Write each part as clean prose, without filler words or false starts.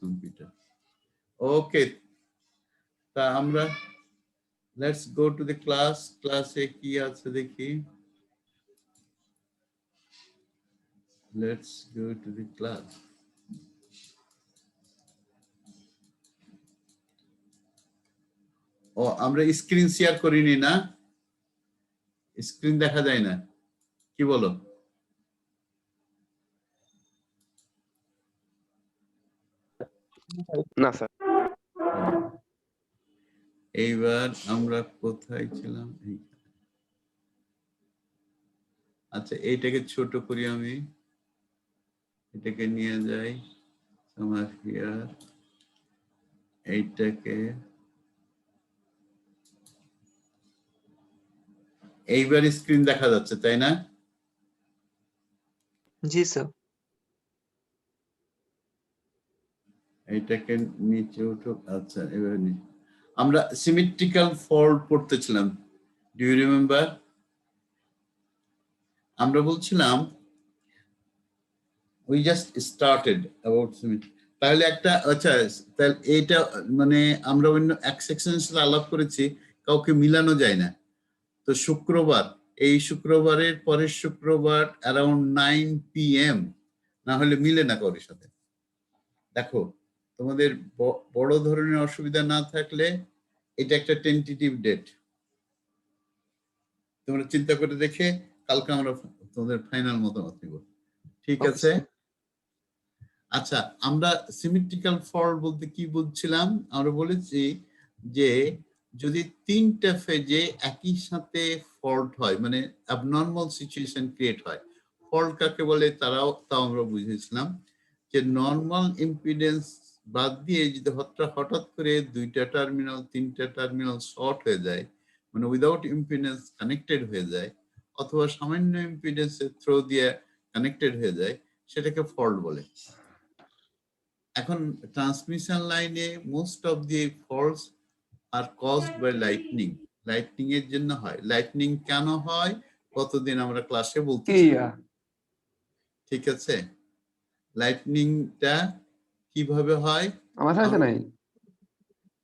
computer. Okay, তা আমরা let's go to the class. Class-এ কি আছে দেখি. Let's go to the class. ও আমরা স্ক্রিন শেয়ার করিনি না, স্ক্রিন দেখা যায় না, কি বলো? না স্যার। এইবার আমরা কোথায় ছিলাম? আচ্ছা, এইটাকে ছোট করি, আমি এটাকে নিয়ে যাই আমার হিয়ার, এইটাকে এইবার স্ক্রিন দেখা যাচ্ছে, তাই না? জি স্যার। এইটাকে নিচে উঠুক। আচ্ছা, এবার আমরা সিমেট্রিক্যাল ফল্ট পড়তেছিলাম। Do you remember? আমরা বলছিলাম we just started about symmetry. তাহলে একটা, আচ্ছা তাহলে এইটা মানে আমরা অন্য এক সেকশনের সাথে আলাপ করেছি, কাউকে মিলানো যায় না। তো শুক্রবার, এই শুক্রবারের পরের শুক্রবার অ্যারাউন্ড 9 PM না হলে মিলে না কারোর সাথে। দেখো, তোমাদের বড় ধরনের অসুবিধা না থাকলে এটা একটা টেন্টেটিভ ডেট, তোমরা চিন্তা করে দেখে কালকে আমরা তোমাদের ফাইনাল মতামত নিব, ঠিক আছে? আচ্ছা, আমরা সিমেট্রিক্যাল ফল্ট বলতে কি বলছিলাম? আমরা বলেছি যে যদি তিনটা ফেজে একই সাথে ফল্ট হয়, মানে অ্যাবনর্মাল সিচুয়েশন ক্রিয়েট হয়, ফল্ট কাকে বলে তাও আমরা বুঝেছিলাম যে নর্মাল ইম্পিডেন্স বাদ দিয়ে যদি হঠাৎ করে দুইটা টার্মিনাল তিনটা টার্মিনাল শর্ট হয়ে যায়, মানে উইদাউট ইম্পিডেন্স কানেক্টেড হয়ে যায়, অথবা সামান্য ইম্পিডেন্সের থ্রো দিয়ে কানেক্টেড হয়ে যায়, সেটাকে ফল্ট বলে। এখন ট্রান্সমিশন লাইনে most of the faults are caused by lightning. Lightning এর জন্য হয়। লাইটনিং কেন হয় কতদিন আমরা ক্লাসে বলতেছি, ঠিক আছে? লাইটনিংটা কিভাবে হয়? আমার সাথে নাই।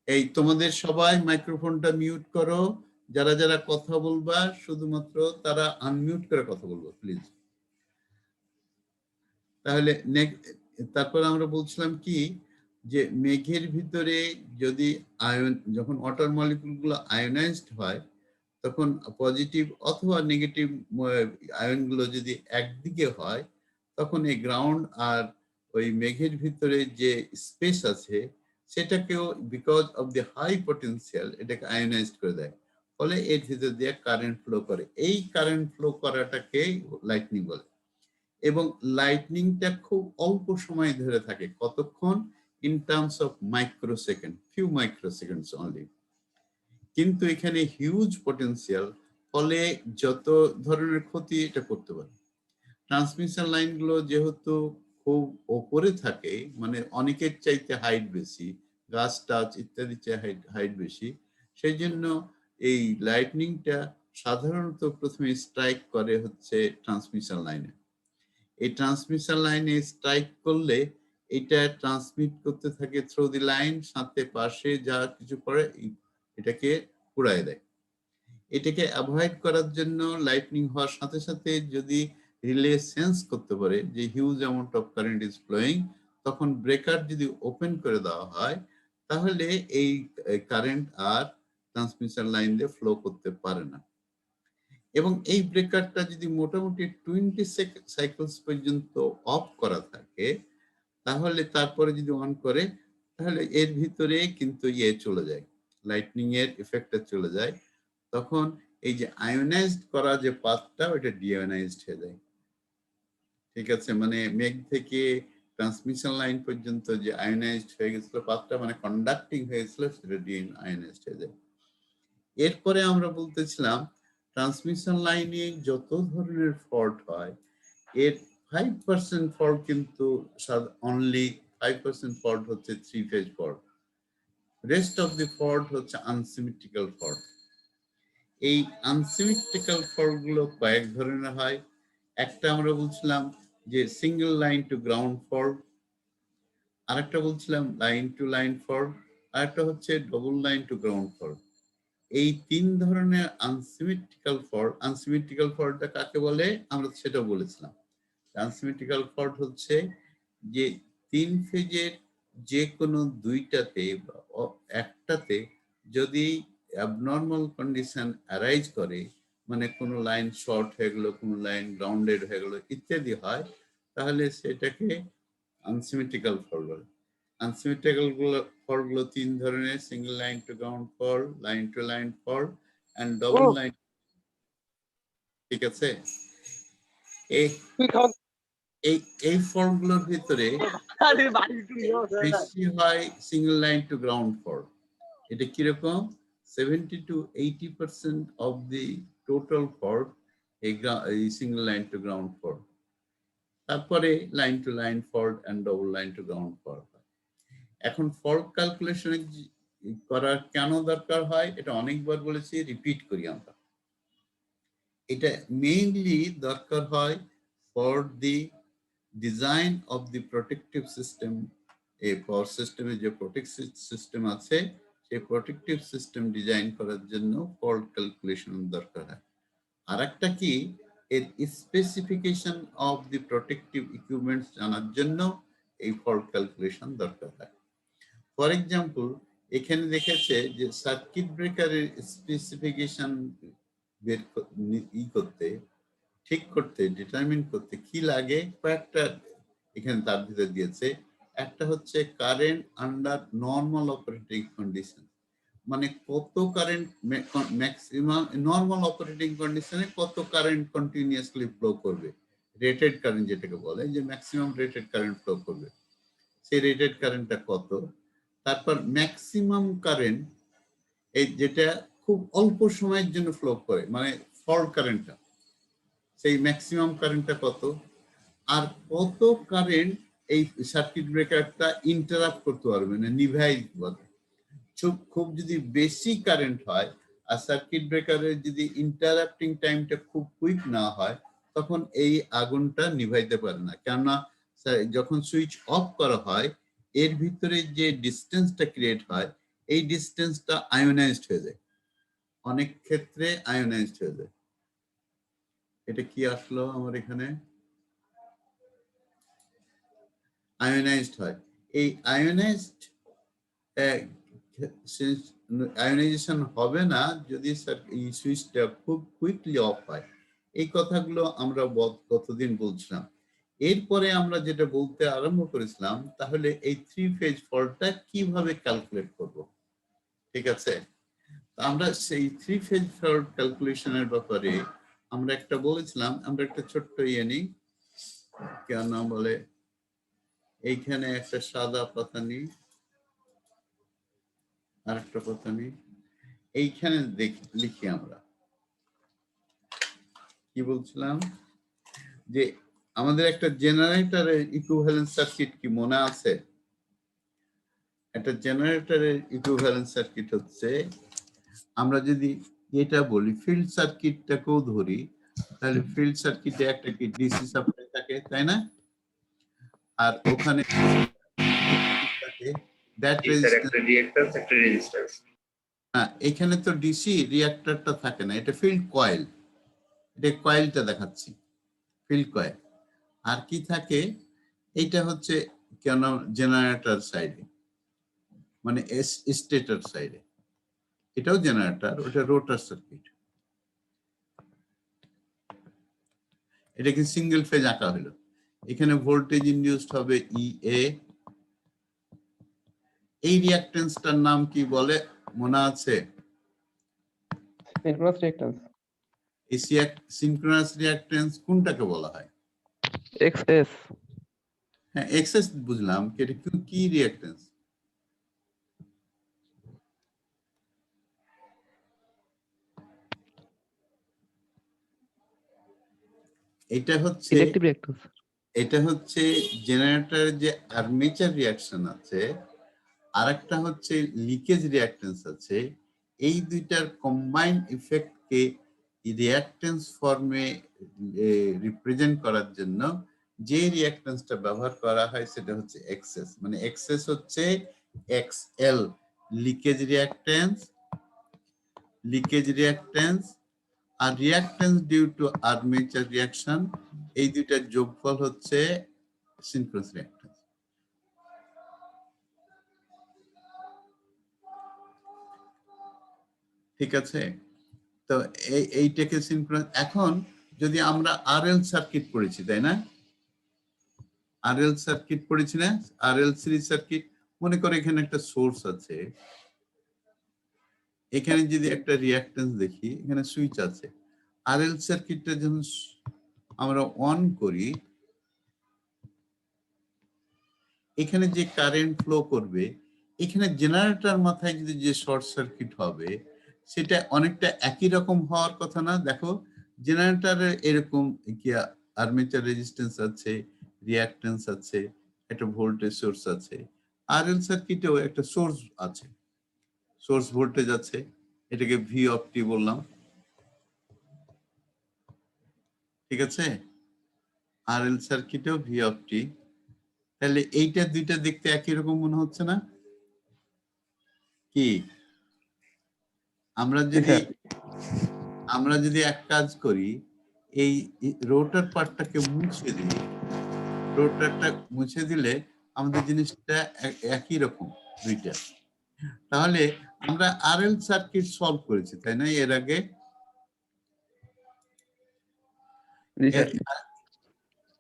এই তোমাদের সবাই মাইক্রোফোনটা মিউট করো, যারা যারা কথা বলবা শুধুমাত্র তারা আনমিউট করে কথা বলবো প্লিজ। তাহলে তারপর আমরা বলছিলাম কি যে মেঘের ভিতরে যদি আয়ন, যখন ওয়াটার মলিকুলগুলো আয়োনাইজড হয়, তখন পজিটিভ অথবা নেগেটিভ আয়নগুলো যদি একদিকে হয়, তখন এই গ্রাউন্ড আর ওই মেঘের ভিতরে যে স্পেস আছে সেটাকেও because of the high potential এটাকে আয়োনাইজড করে দেয়, ফলে এর ভিতর দিয়ে কারেন্ট ফ্লো করে। এই কারেন্ট ফ্লো করাটাকে লাইটনিং বলে। এবং লাইটনিংটা খুব অল্প সময় ধরে থাকে, কতক্ষণ? In terms of microsecond, few microseconds only. কিন্তু এখানে হিউজ পটেনশিয়াল, ফলে যত ধরনের ক্ষতি এটা করতে পারে। ট্রান্সমিশন লাইনগুলো যেহেতু খুব ওপরে থাকে, মানে অনেকের চাইতে হাইট বেশি, গাছ টাছ ইত্যাদি চেয়ে হাইট বেশি, সেই জন্য এই লাইটনিংটা সাধারণত প্রথমে স্ট্রাইক করে হচ্ছে ট্রান্সমিশন লাইনে। এই ট্রান্সমিশন লাইনে স্ট্রাইক করলে এটা ট্রান্সমিট করতে থাকে থ্রু দি লাইন, সাথে পাশে যা কিছু পড়ে এটাকে পুড়ায় দেয়। এটাকে অ্যাভয়েড করার জন্য লাইটনিং হওয়ার সাথে সাথে যদি রিলে সেন্স করতে পারে যে huge amount of current is flowing, তখন ব্রেকার যদি ওপেন করে দেওয়া হয়, তাহলে এই কারেন্ট আর ট্রান্সমিশন লাইন দিয়ে ফ্লো করতে পারে না। এবং এই ব্রেকারটা যদি মোটামুটি 20 সাইকেলস পর্যন্ত অফ করা থাকে, তাহলে তারপরে যদি অন করে, তাহলে এর ভিতরে কিন্তু চলে যায়, লাইটনিং এর এফেক্টটা চলে যায়। তখন এই যে আয়োনাইজড করা যে পাথটা, ওটা ডিআয়োনাইজড হয়ে যায়, ঠিক আছে? মানে মেঘ থেকে ট্রান্সমিশন লাইন পর্যন্ত যে আয়োনাইজড হয়ে গেছিল পাথটা, মানে কন্ডাক্টিং হয়েছিল, সেটা ডিআয়োনাইজড হয়ে যায়। এরপরে আমরা বলতেছিলাম ট্রান্সমিশন লাইনে যত ধরনের ফল্ট হয়, এর 5% ফল্ট কিন্তু অনলি 5% ফল্ট হচ্ছে 3 phase fault, rest of the fault হচ্ছে আনসিমেট্রিক্যাল ফল্ট। এই আনসিমেট্রিক্যাল ফল্ট গুলো কয়েক ধরনের হয়। একটা আমরা বলছিলাম যে single line to ground fault, আরেকটা বলছিলাম লাইন টু লাইন ফল্ট, আরেকটা হচ্ছে double line to ground fault. এই তিন ধরনের আনসিমেট্রিক্যাল ফল্টটা কাকে বলে আমরা সেটা বলেছিলাম। আনসিমেট্রিক্যাল ফল্ট হচ্ছে যে তিন ফেজের যে কোনো দুইটাতে বা একটাতে যদি অ্যাবনর্মাল কন্ডিশন অ্যারাইজ করে, মানে কোনো লাইন শর্ট হয়ে গেলো, কোনো লাইন গ্রাউন্ডেড হয়ে গেলো ইত্যাদি হয়, তাহলে সেটাকে আনসিমেট্রিক্যাল ফল্ট বলে। আনসিমেট্রিক্যাল ফল্টগুলো তিন ধরনের: single line to ground fault, line to line fault and double line. ঠিক আছে, এই ফল্টগুলোর ভিতরে বেশি হয় single line to ground fault. এটা কিরকম? 70 to 80% of the total fault এই single line to ground fault. তারপরে line to line fault and double line to ground fault. এখন ফল্ট ক্যালকুলেশন করার কেন দরকার হয় এটা অনেকবার বলেছি, রিপিট করি আমরা। এটা মেইনলি দরকার হয় for the design of the protective system. এই পাওয়ার সিস্টেমে যে প্রোটেক্টিভ সিস্টেম আছে সেই প্রোটেক্টিভ সিস্টেম ডিজাইন করার জন্য ফল্ট ক্যালকুলেশন দরকার হয়। আর একটা কি, এর specification of the protective equipments জানার জন্য এই ফল্ট ক্যালকুলেশন দরকার হয়। ফর এক্সাম্পল, এখানে দেখেছে যে সার্কিট ব্রেকারের স্পেসিফিকেশন বের করতে, ঠিক করতে, ডিটারমিন করতে কি লাগে কয়েকটা এখানে তার ভিতরে দিয়েছে। একটা হচ্ছে current under normal operating condition, মানে কত কারেন্ট ম্যাক্সিমাম নর্মাল অপারেটিং কন্ডিশনে কত কারেন্ট কন্টিনিউয়াসলি ফ্লো করবে, রেটেড কারেন্ট যেটাকে বলে, যে ম্যাক্সিমাম রেটেড কারেন্ট ফ্লো করবে, সেই রেটেড কারেন্টটা কত। তারপর ম্যাক্সিমাম কারেন্ট এই যেটা খুব অল্প সময়ের জন্য ফ্লো করে, মানে ফল্ট কারেন্টটা, সেই ম্যাক্সিমাম কারেন্টটা কত। আর কত কারেন্ট এই সার্কিট ব্রেকারটা ইন্টারাপ্ট করতে পারবে, না নিভাই দিতে পারবে। খুব যদি বেশি কারেন্ট হয় আর সার্কিট ব্রেকারের যদি ইন্টারাপ্টিং টাইমটা খুব কুইক না হয়, তখন এই আগুনটা নিভাইতে পারে না। কেননা যখন সুইচ অফ করা হয় এর ভিতরে যে ডিস্টেন্সটা ক্রিয়েট হয়, এই ডিস্টেন্সটা আয়োনাইজড হয়ে যায়, অনেক ক্ষেত্রে আয়োনাইজড হয়ে যায়। এটা কি আসলো আমার এখানে? আয়োনাইজড হয়। এই আয়োনাইজড আয়োনাইজেশন হবে না যদি এই সুইচটা খুব কুইকলি অফ হয়। এই কথাগুলো আমরা কতদিন বলছিলাম। এরপরে আমরা যেটা বলতে আরম্ভ করেছিলাম, তাহলে এই থ্রি ফেজ ফল্টটা কিভাবে ক্যালকুলেট করব। ঠিক আছে, আমরা সেই থ্রি ফেজ ফল্ট ক্যালকুলেশনের ব্যাপারে আমরা একটা বলেছিলাম। আমরা একটা ছোট্ট ইয়ে নিই, কেন বলে এইখানে একটা সাদা পাতা নিই, আর একটা পাতা নিই, এইখানে লিখি আমরা কি বলছিলাম, যে আমাদের একটা জেনারেটরের ইকুইভ্যালেন্ট সার্কিট কি মনে আছে? একটা জেনারেটরের ইকুইভ্যালেন্ট সার্কিট হচ্ছে, আমরা যদি এটা বলি ফিল্ড সার্কিটটাকেও ধরি, তাহলে ফিল্ড সার্কিটে একটা কি ডিসি সাপ্লাই থাকে, তাই না? আর ওখানে থাকে দ্যাট রেজিস্ট্যান্স। হ্যাঁ, এখানে তো ডিসি রিঅ্যাক্টরটা থাকে না, এটা ফিল্ড কয়েল। এটা কয়েলটা দেখাচ্ছি, ফিল্ড কয়েল। আর কি থাকে, এইটা হচ্ছে কেন জেনারেটর সাইডে, মানে স্টেটর সাইডে, এটাও জেনারেটর, ওটা রোটার সার্কিট। এটা কি সিঙ্গেল ফেজ আঁকা হলো। এখানে ভোল্টেজ ইনডিউসড হবে ইএ। এই রিঅ্যাকট্যান্সটার নাম কি বলে মনে আছে? Synchronous reactance. এই সিনক্রোনাস রিঅ্যাকট্যান্স কোনটাকে বলা হয়? এক্সএস। হ্যাঁ, এক্সএস বুঝলাম, এটা কি রিঅ্যাকট্যান্স? এটা হচ্ছে ইলেকট্রিক রিঅ্যাকট্যান্স। এটা হচ্ছে জেনারেটরের যে আর্মেচার রিঅ্যাকশন আছে, আরেকটা হচ্ছে লিকেজ রিঅ্যাকট্যান্স আছে। এই দুইটার কম্বাইন ইফেক্টকে রিঅ্যাকট্যান্স ফর্মে রিপ্রেজেন্ট করার জন্য যে রিঅ্যাকট্যান্সটা ব্যবহার করা হয় সেটা হচ্ছে এক্সএস, মানে এক্সএস হচ্ছে এক্সএল, লিকেজ রিঅ্যাকট্যান্স আর reactance due to armature reaction, এই দুইটার যোগফল হচ্ছে সিনক্রোনাস রিঅ্যাকট্যান্স। ঠিক আছে, তো এইটাকে সিনক্রোনাস। এখন যদি আমরা আরএল সার্কিট পড়েছি, তাই না? আরএল সার্কিট পড়েছি না? আরএল সিরিজ সার্কিট, মনে করে এখানে একটা সোর্স আছে, এখানে যদি একটা রিঅ্যাকট্যান্স দেখি, এখানে সুইচ আছে। আরএল সার্কিটটা যখন আমরা অন করি, এখানে যে কারেন্ট ফ্লো করবে, এখানে জেনারেটর মাথায় যদি যে শর্ট সার্কিট হবে, সেটা অনেকটা একই রকম হওয়ার কথা না? দেখো, জেনারেটরে এরকম কি আর্মেচার রেজিস্ট্যান্স আছে, রিঅ্যাকট্যান্স আছে, একটা ভোল্টেজ সোর্স আছে। আরএল সার্কিটেও একটা সোর্স আছে, সোর্স ভোল্টেজ আছে, এটাকে ভি অফ টি বললাম। ঠিক আছে, আরএল সার্কিটেও ভি অফ টি। তাহলে এইটা দুইটা দেখতে একই রকম মনে হচ্ছে না? কি আমরা যদি এক কাজ করি, এই রোটার পার্টটাকে মুছে দিই, রোটারটা মুছে দিলে আমাদের জিনিসটা একই রকম দুইটা। তাহলে আমরা আরএল সার্কিট সলভ করেছি, তাই না এর আগে?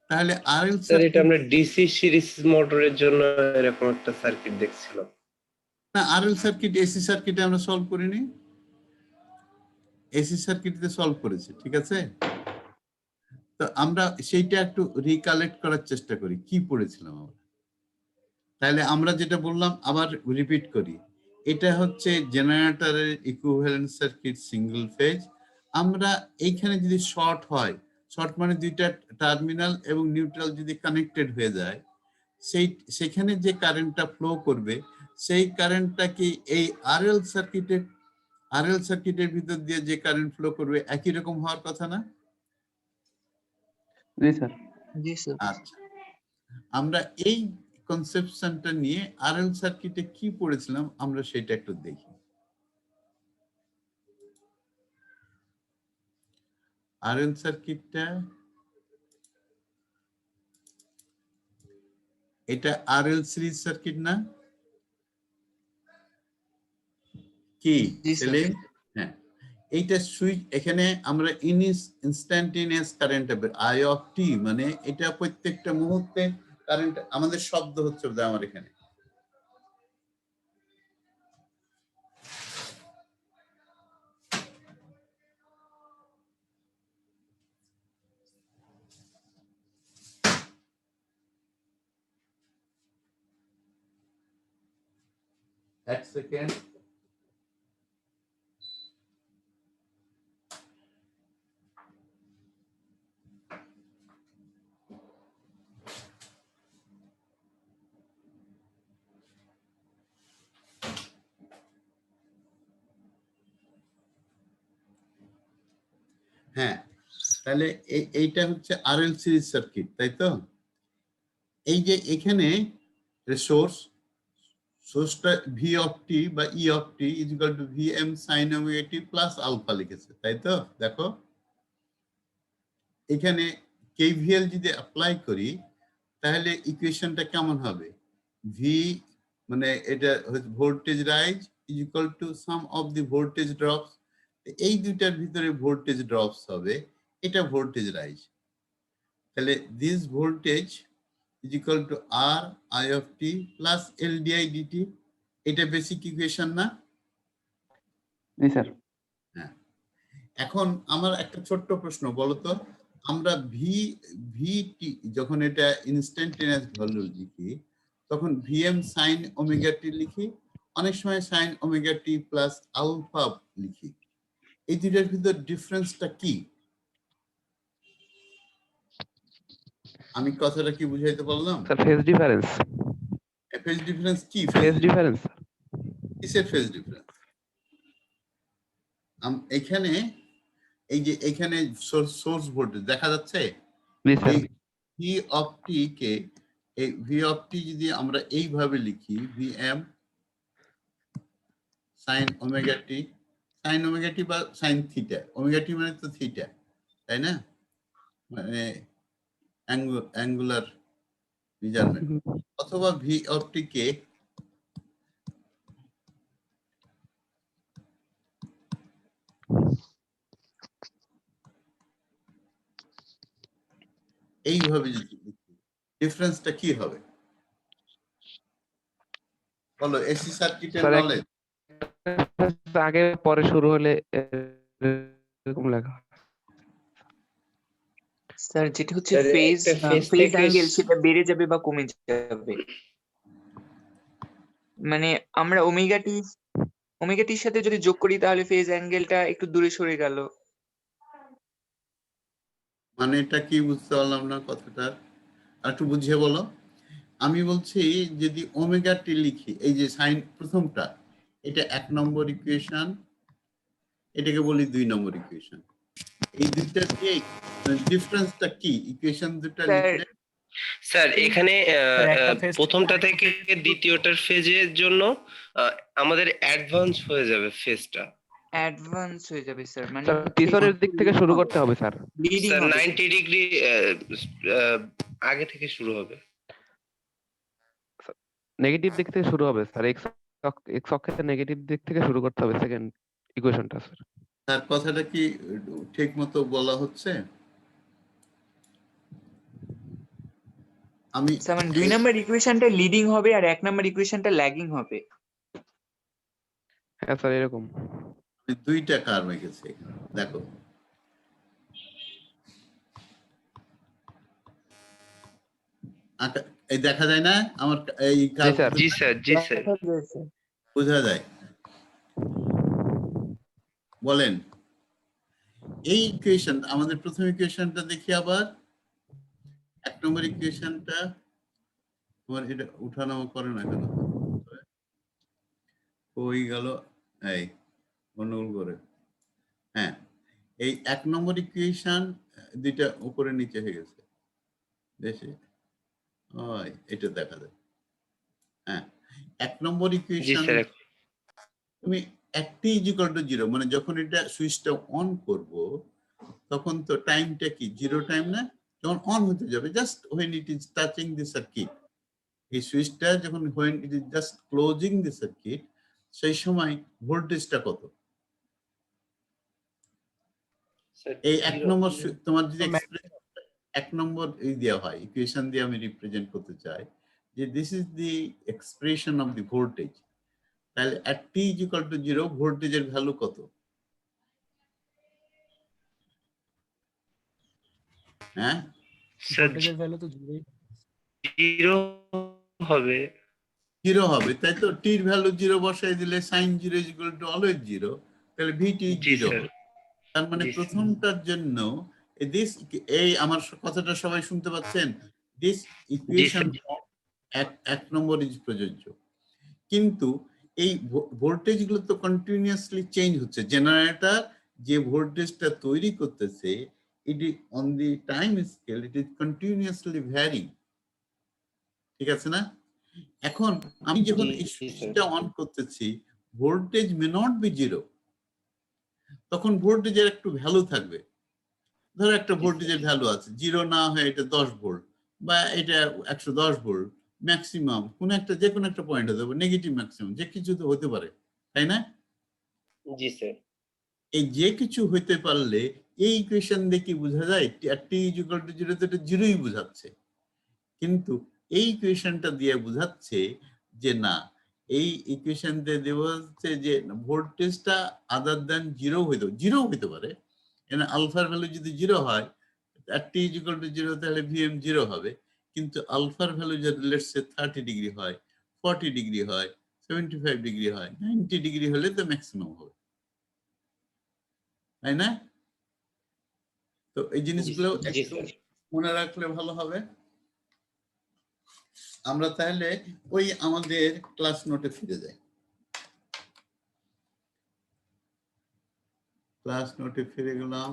তাহলে আরএল সার্কিট, এটা আমরা ডিসি সিরিজ মোটরের জন্য এরকম একটা সার্কিট দেখছিলাম। না, আরএল সার্কিট এসি সার্কিটে আমরা সলভ করিনি, এসি সার্কিটে সলভ করেছি। ঠিক আছে, তো আমরা সেইটা একটু রিকালেক্ট করার চেষ্টা করি, কি পড়েছিলাম আমরা। তাহলে আমরা যেটা বললাম আবার রিপিট করি, এটা হচ্ছে জেনারেটরের ইকুইভ্যালেন্ট সার্কিট সিঙ্গেল ফেজ। আমরা এইখানে যদি শর্ট হয়, শর্ট মানে দুইটা টার্মিনাল এবং নিউট্রাল যদি কানেক্টেড হয়ে যায়, সেখানে যে কারেন্টটা ফ্লো করবে, সেই কারেন্টটা কি এই আরএল সার্কিটের ভিতর দিয়ে যে কারেন্ট ফ্লো করবে একই রকম হওয়ার কথা না? জি স্যার। জি স্যার। আচ্ছা, আমরা এই কনসেপশনটা নিয়ে আরএল সার্কিটে কি পড়েছিলাম আমরা সেটা একটু দেখি। আরএল সার্কিটটা, এটা আরএল সিরিজ সার্কিট না? কি সেলিম? হ্যাঁ, এইটা সুইচ, এখানে আমরা ইনস্ট্যান্টেনিয়াস কারেন্ট হবে আই অফ টি, মানে এটা প্রত্যেকটা মুহূর্তে কারেন্ট, আমাদের শব্দ হচ্ছে আমার এখানে। এক সেকেন্ড, হ্যাঁ, তাহলে এইটা হচ্ছে আরএল সিরিজ সার্কিট, তাই তো? এই যে এখানে সোর্সটা ভি অফ টি বা E of T is equal to V M sine omega T plus alpha লিখেছে, তাই তো? দেখো, এখানে কেভিএল যদি অ্যাপ্লাই করি, তাহলে ইকুয়েশনটা কেমন হবে? ভি মানে এটা voltage rise is equal to some of the voltage drops, এই দুইটার ভিতরে ভোল্টেজ ড্রপস হবে, এটা ভোল্টেজ রাইজ। তাহলে this voltage is equal to R I of t plus L di dt, এটা বেসিক ইকুয়েশন না? জি স্যার। হ্যাঁ, এখন আমার একটা ছোট্ট প্রশ্ন, বলো তো, আমরা ভি টি যখন এটা ইনস্ট্যান্টেনিয়াস ভ্যালু লিখি, তখন ভিএম সাইন ওমেগা টি লিখি, অনেক সময় sign omega T plus alpha লিখি। এই দুইটার ভিতর ডিফারেন্সটা কি? আমি কথাটা কি বুঝাইতে পারলাম? Sir phase difference. Phase difference কি? Phase difference. কিসের ফেজ ডিফারেন্স? এখানে এই যে এখানে সোর্স ভোল্টেজ দেখা যাচ্ছে, জি স্যার। ভি অফ টি কে, এই ভি অফ টি যদি আমরা এইভাবে লিখি, V M sine omega T, sine omega T বা সাইন থিটা, ওমেগা টি মানে তো থিটা, তাই না? মানে অ্যাঙ্গুলার মেজারমেন্ট, অথবা ভি অফ টি কে এইভাবে যদি লিখি, ডিফারেন্সটা কি হবে বলো? এসি সার্কিটের স্যার নলেজ। আগে পরে শুরু হলে এরকম লেখা হয়। স্যার যেটা হচ্ছে স্যার ফেজ একটা ফেজ ফেজ থেকে অ্যাঙ্গেল সেটা বেড়ে যাবে বা কমে যাবে, মানে আমরা ওমেগা টির সাথে যদি যোগ করি তাহলে ফেজ অ্যাঙ্গেলটা একটু দূরে সরে গেল। মানে এটা কি বুঝতে পারলাম না কথাটা, আর একটু বুঝিয়ে বলো। আমি বলছি যদি ওমেগা টি লিখি, এই যে সাইন প্রথমটা, এটা 1 নম্বর ইকুয়েশন, এটাকে বলি 2 নম্বর ইকুয়েশন। এই দুইটা দিয়ে ডিফারেন্সটা কি ইকুয়েশন দুটো স্যার লিখলে? স্যার এখানে একটা ফেজ প্রথমটা থেকে দ্বিতীয়টার ফেজের জন্য আমাদের অ্যাডভান্স হয়ে যাবে ফেজটা। অ্যাডভান্স হয়ে যাবে স্যার, মানে স্যার হচ্ছে পিছনের দিক থেকে শুরু করতে হবে স্যার। লিডিং স্যার হবে 90 ডিগ্রি আগে থেকে শুরু হবে। নেগেটিভ দিক থেকে শুরু হবে স্যার, এক্স অক্ষের নেগেটিভ দিক থেকে শুরু করতে হবে সেকেন্ড ইকুয়েশনটা স্যার। তার কথাটা কি ঠিক মতো বলা হচ্ছে? আমি স্যার, মানে 2 নাম্বার ইকুয়েশনটা লিডিং হবে আর 1 নাম্বার ইকুয়েশনটা ল্যাগিং হবে। হ্যাঁ স্যার এরকম। দুইটা কার্ভ এঁকেছি, দেখো। এই দেখা যায় না আমার এই কার্ভ? স্যার। জি স্যার, জি স্যার। বোঝা যায়? বলেন এই ইকুয়েশন, আমাদের প্রথম ইকুয়েশনটা দেখি আবার। 1 নম্বর ইকুয়েশনটা তোমার এটা উঠানামা করে না কেন? কই গেল? এই গন্ডগোল করে। হ্যাঁ, এই 1 নম্বর ইকুয়েশন দুইটা উপরে নিচে হয়ে গেছে, বেশি ওই এটা দেখা যায়। হ্যাঁ, 1 নম্বর জি ইকুয়েশন স্যার। তুমি টি ইকুয়াল টু 0, মানে যখন এটা সুইচটা অন করব তখন তো টাইমটা কি 0 টাইম না? যখন অন হতে যাবে, just when it is touching the circuit, এই সুইচটা যখন when it is just closing the circuit, সেই সময় ভোল্টেজটা কত? এই 1 নম্বর তোমার যদি এক নম্বর এই দেওয়া হয় ইকুয়েশন দিয়ে আমি রিপ্রেজেন্ট করতে চাই যে this is the expression of the voltage, তাহলে at t is equal to 0 ভোল্টেজের ভ্যালু কত? হ্যাঁ, ভোল্টেজের ভ্যালু তো 0 হবে। 0 হবে, তাই তো? t এর ভ্যালু 0 বসাই দিলে sin 0 is equal to always 0, তাহলে vt is জি 0। স্যার। তার মানে জি স্যার। প্রথমটার জন্য দিস, এই আমার কথাটা সবাই শুনতে পাচ্ছেন? This G equation sir. এক নম্বর ইজ প্রযোজ্য, কিন্তু এই ভোল্টেজ গুলো তো কন্টিনিউয়াসলি চেঞ্জ হচ্ছে। জেনারেটর যে ভোল্টেজটা তৈরি করতেছে, it is on the time scale, it is continuously vary, ঠিক আছে না? এখন আমি যখন এই সুইচটা অন করতেছি, ভোল্টেজ মে নট বি 0, তখন ভোল্টেজের একটু ভ্যালু থাকবে। ধরো একটা ভোল্টেজের ভ্যালু আছে, 0 না হয়ে এটা 10 ভোল্ট বা এটা 110 ভোল্ট ম্যাক্সিমাম, কোন একটা যে কোনো একটা পয়েন্ট হতে পারে, নেগেটিভ ম্যাক্সিমাম যে কিছু তো হতে পারে, তাই না? জি স্যার। এই যে কিছু হইতে পারলে এই ইকুয়েশন দিয়ে কি বোঝা যায়? টি ইকুয়াল টু 0 তো এটা 0ই বোঝাচ্ছে, কিন্তু এই ইকুয়েশনটা দিয়ে বোঝাচ্ছে যে না, এই ইকুয়েশন দিয়ে দেওয়া হচ্ছে যে ভোল্টেজটা আদার দ্যান 0 হইতে পারে। এখানে আলফার ভ্যালু যদি 0 হয়, টি ইকুয়াল টু 0, তাহলে ভিএম 0 হবে। কিন্তু আলফার ভ্যালু যদি লেটস সে 30 ডিগ্রি হয়, 40 ডিগ্রি হয়, 75 ডিগ্রি হয়, 90 ডিগ্রি হলে তো ম্যাক্সিমাম হবে, তাই না? তো এই জিনিসগুলো জি একটু স্যার। মনে রাখলে ভালো হবে। আমরা তাহলে ওই আমাদের ক্লাস নোটে ফিরে যাই। ক্লাস নোটে ফিরে গেলাম।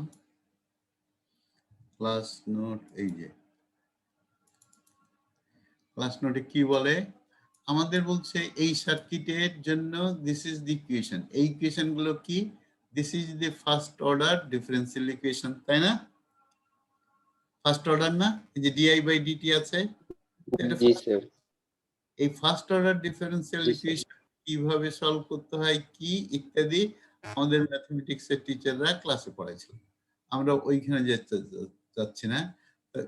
ক্লাস নোট এই যে ক্লাস নোটে কি বলে আমাদের বলছে এই সার্কিটের জন্য দিস ইজ দি ইকুয়েশন, এই ইকুয়েশন গুলো কি, this is the first order differential equation, তাই না? ফার্স্ট অর্ডার না, এই যে ডিআই বাই ডিটি আছে, এটা জি স্যার। এই ফার্স্ট অর্ডার ডিফারেন্সিয়াল জি, স্যার। ইকুয়েশন কিভাবে সলভ করতে হয় কি ইত্যাদি আমাদের ম্যাথমেটিক্স এর টিচাররা ক্লাসে পড়াইছিল, আমরা ওইখানে যেতে যাচ্ছি না।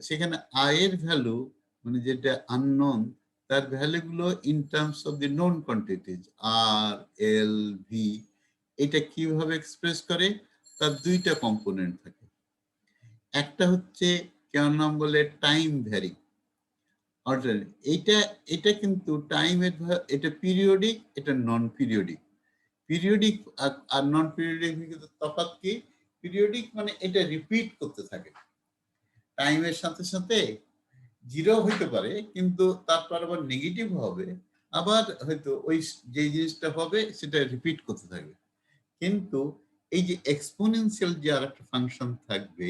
সেখানে আই এর ভ্যালু মানে যেটা আননোন, তার ভ্যালুগুলো in terms of the known quantities R L V, এটা কিভাবে এক্সপ্রেস করে, তার দুইটা কম্পোনেন্ট থাকে। একটা হচ্ছে কেমন নাম বলে টাইম ভ্যারি, অর্থাৎ এটা কিন্তু টাইমের এটা পিরিয়ডিক, এটা নন পিরিয়ডিক। পিরিয়ডিক আর নন পিরিয়ডিক কিন্তু তফাৎ কি, পিরিয়ডিক মানে এটা রিপিট করতে থাকে, টাইমের সাথে সাথে জিরো হইতে পারে কিন্তু তারপর আবার নেগেটিভ হবে, আবার হয়তো ওই যে জিনিসটা হবে সেটা রিপিট করতে থাকবে। কিন্তু এই যে এক্সপোনেনশিয়াল যে আর একটা ফাংশন থাকবে,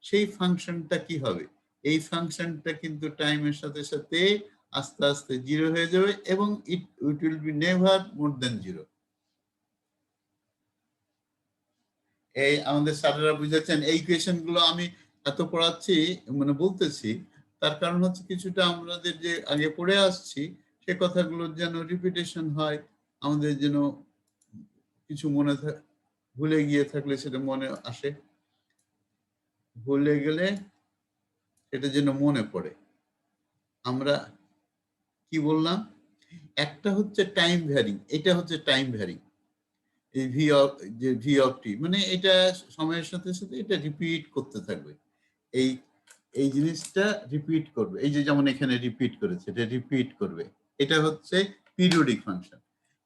সেই ফাংশনটা কি হবে, এই ফাংশনটা কিন্তু টাইমের সাথে সাথে আস্তে আস্তে জিরো হয়ে যাবে এবং it will be never more than zero. এই আমাদের স্যারেরা বুঝেছেন, এই ইকুয়েশন গুলো আমি এত পড়াচ্ছি মানে বলতেছি, তার কারণ হচ্ছে কিছুটা আমাদের যে আগে পড়ে আসছি সে কথাগুলোর যেন রিপিটেশন হয়, আমাদের যেন কিছু মনে ভুলে গিয়ে থাকলে সেটা মনে আসে, ভুলে গেলে এটা যেন মনে পড়ে। আমরা কি বললাম, একটা হচ্ছে টাইম ভ্যারি, এটা হচ্ছে টাইম ভ্যারি, এই ভি অফ টি মানে এটা সময়ের সাথে সাথে এটা রিপিট করতে থাকবে, এই এই জিনিসটা রিপিট করবে, এই যে যেমন এখানে রিপিট করেছে এটা রিপিট করবে, এটা হচ্ছে পিরিয়ডিক ফাংশন।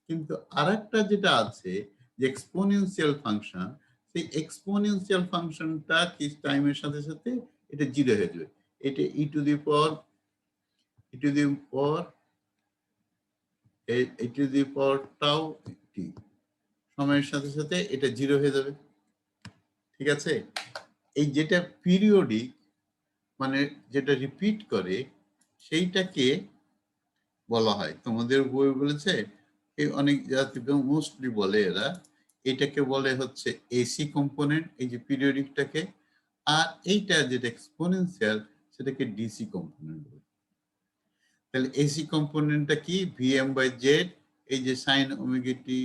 কিন্তু আরেকটা যেটা আছে যে এক্সপোনেনশিয়াল ফাংশন, সেই এক্সপোনেনশিয়াল ফাংশনটা কি টাইমের সাথে সাথে এটা জিরো হয়ে যাবে, এটা ই টু দি পাওয়ার টাউ টি, সময়ের সাথে সাথে এটা জিরো হয়ে যাবে, ঠিক আছে? এই যেটা পিরিয়ডিক মানে যেটা রিপিট করে সেইটাকে বলা হয়, তোমাদের বই বলেছে এই অনেক জাতি মোস্টলি বলে এরা, এটাকে বলে হচ্ছে এসি কম্পোনেন্ট, এই যে পিরিয়ডিকটাকে, আর এইটা যেটা এক্সপোনেনশিয়াল সেটাকে ডিসি কম্পোনেন্ট বলে। তাহলে এসি কম্পোনেন্টটা কি, ভিএম বাই জেড, এই যে sign omega T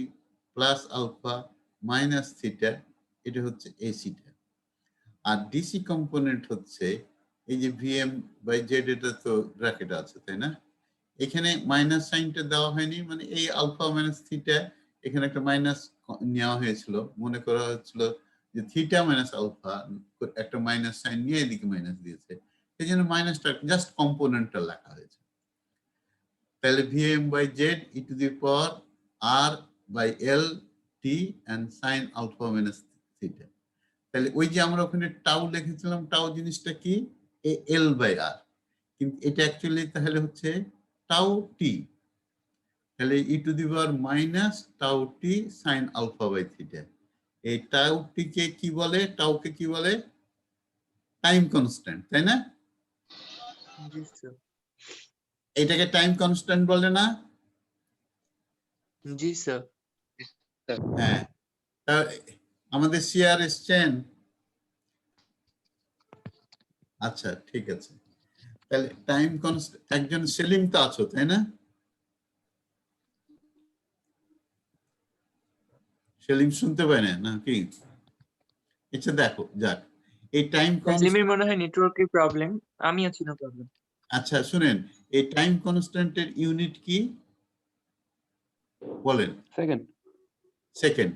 plus alpha minus theta, এটা হচ্ছে এসিটা। আর ডিসি কম্পোনেন্ট হচ্ছে এই যে ভিএম বাই জেড, এটা তো ব্র্যাকেট আছে তাই না, এখানে মাইনাস সাইনটা দেওয়া হয়নি, মানে এই আলফা মাইনাস থিটা, এখানে একটা মাইনাস নেওয়া হয়েছিল, মনে করা হচ্ছিল যে থিটা মাইনাস আলফা, একটা মাইনাস সাইন নিয়ে এদিকে মাইনাস দিয়েছে, এই জন্য মাইনাসটা জাস্ট কম্পোনেন্টটা লেখা হয়েছে। তাহলে VM by Z E to the power R by L T and sine alpha minus theta. তাহলে ওই যে আমরা ওখানে টাউ লিখেছিলাম, টাউ জিনিসটা কি, এল বাই আর, কিন্তু এটা অ্যাকচুয়ালি তাহলে হচ্ছে টাউ টি, তাহলে E to the power minus tau T sine alpha by theta. এই টাউ টি কে কি বলে, টাউকে কি বলে, টাইম কনস্ট্যান্ট, তাই না? জি স্যার। এটাকে টাইম কনস্ট্যান্ট বলে না? জি স্যার। হ্যাঁ, আমাদের সিআর এসছেন, আচ্ছা ঠিক আছে। তাহলে টাইম কনস্ট্যান্ট, একজন সেলিম তো আছো তাই না? সেলিম শুনতে পায় না নাকি? আচ্ছা দেখো যাক, এই টাইম সেলিমের মনে হয় নেটওয়ার্কের প্রবলেম, আমি আছি না প্রবলেম। আচ্ছা শুনেন, এই টাইম কনস্ট্যান্টের ইউনিট কি বলেন? সেকেন্ড। সেকেন্ড।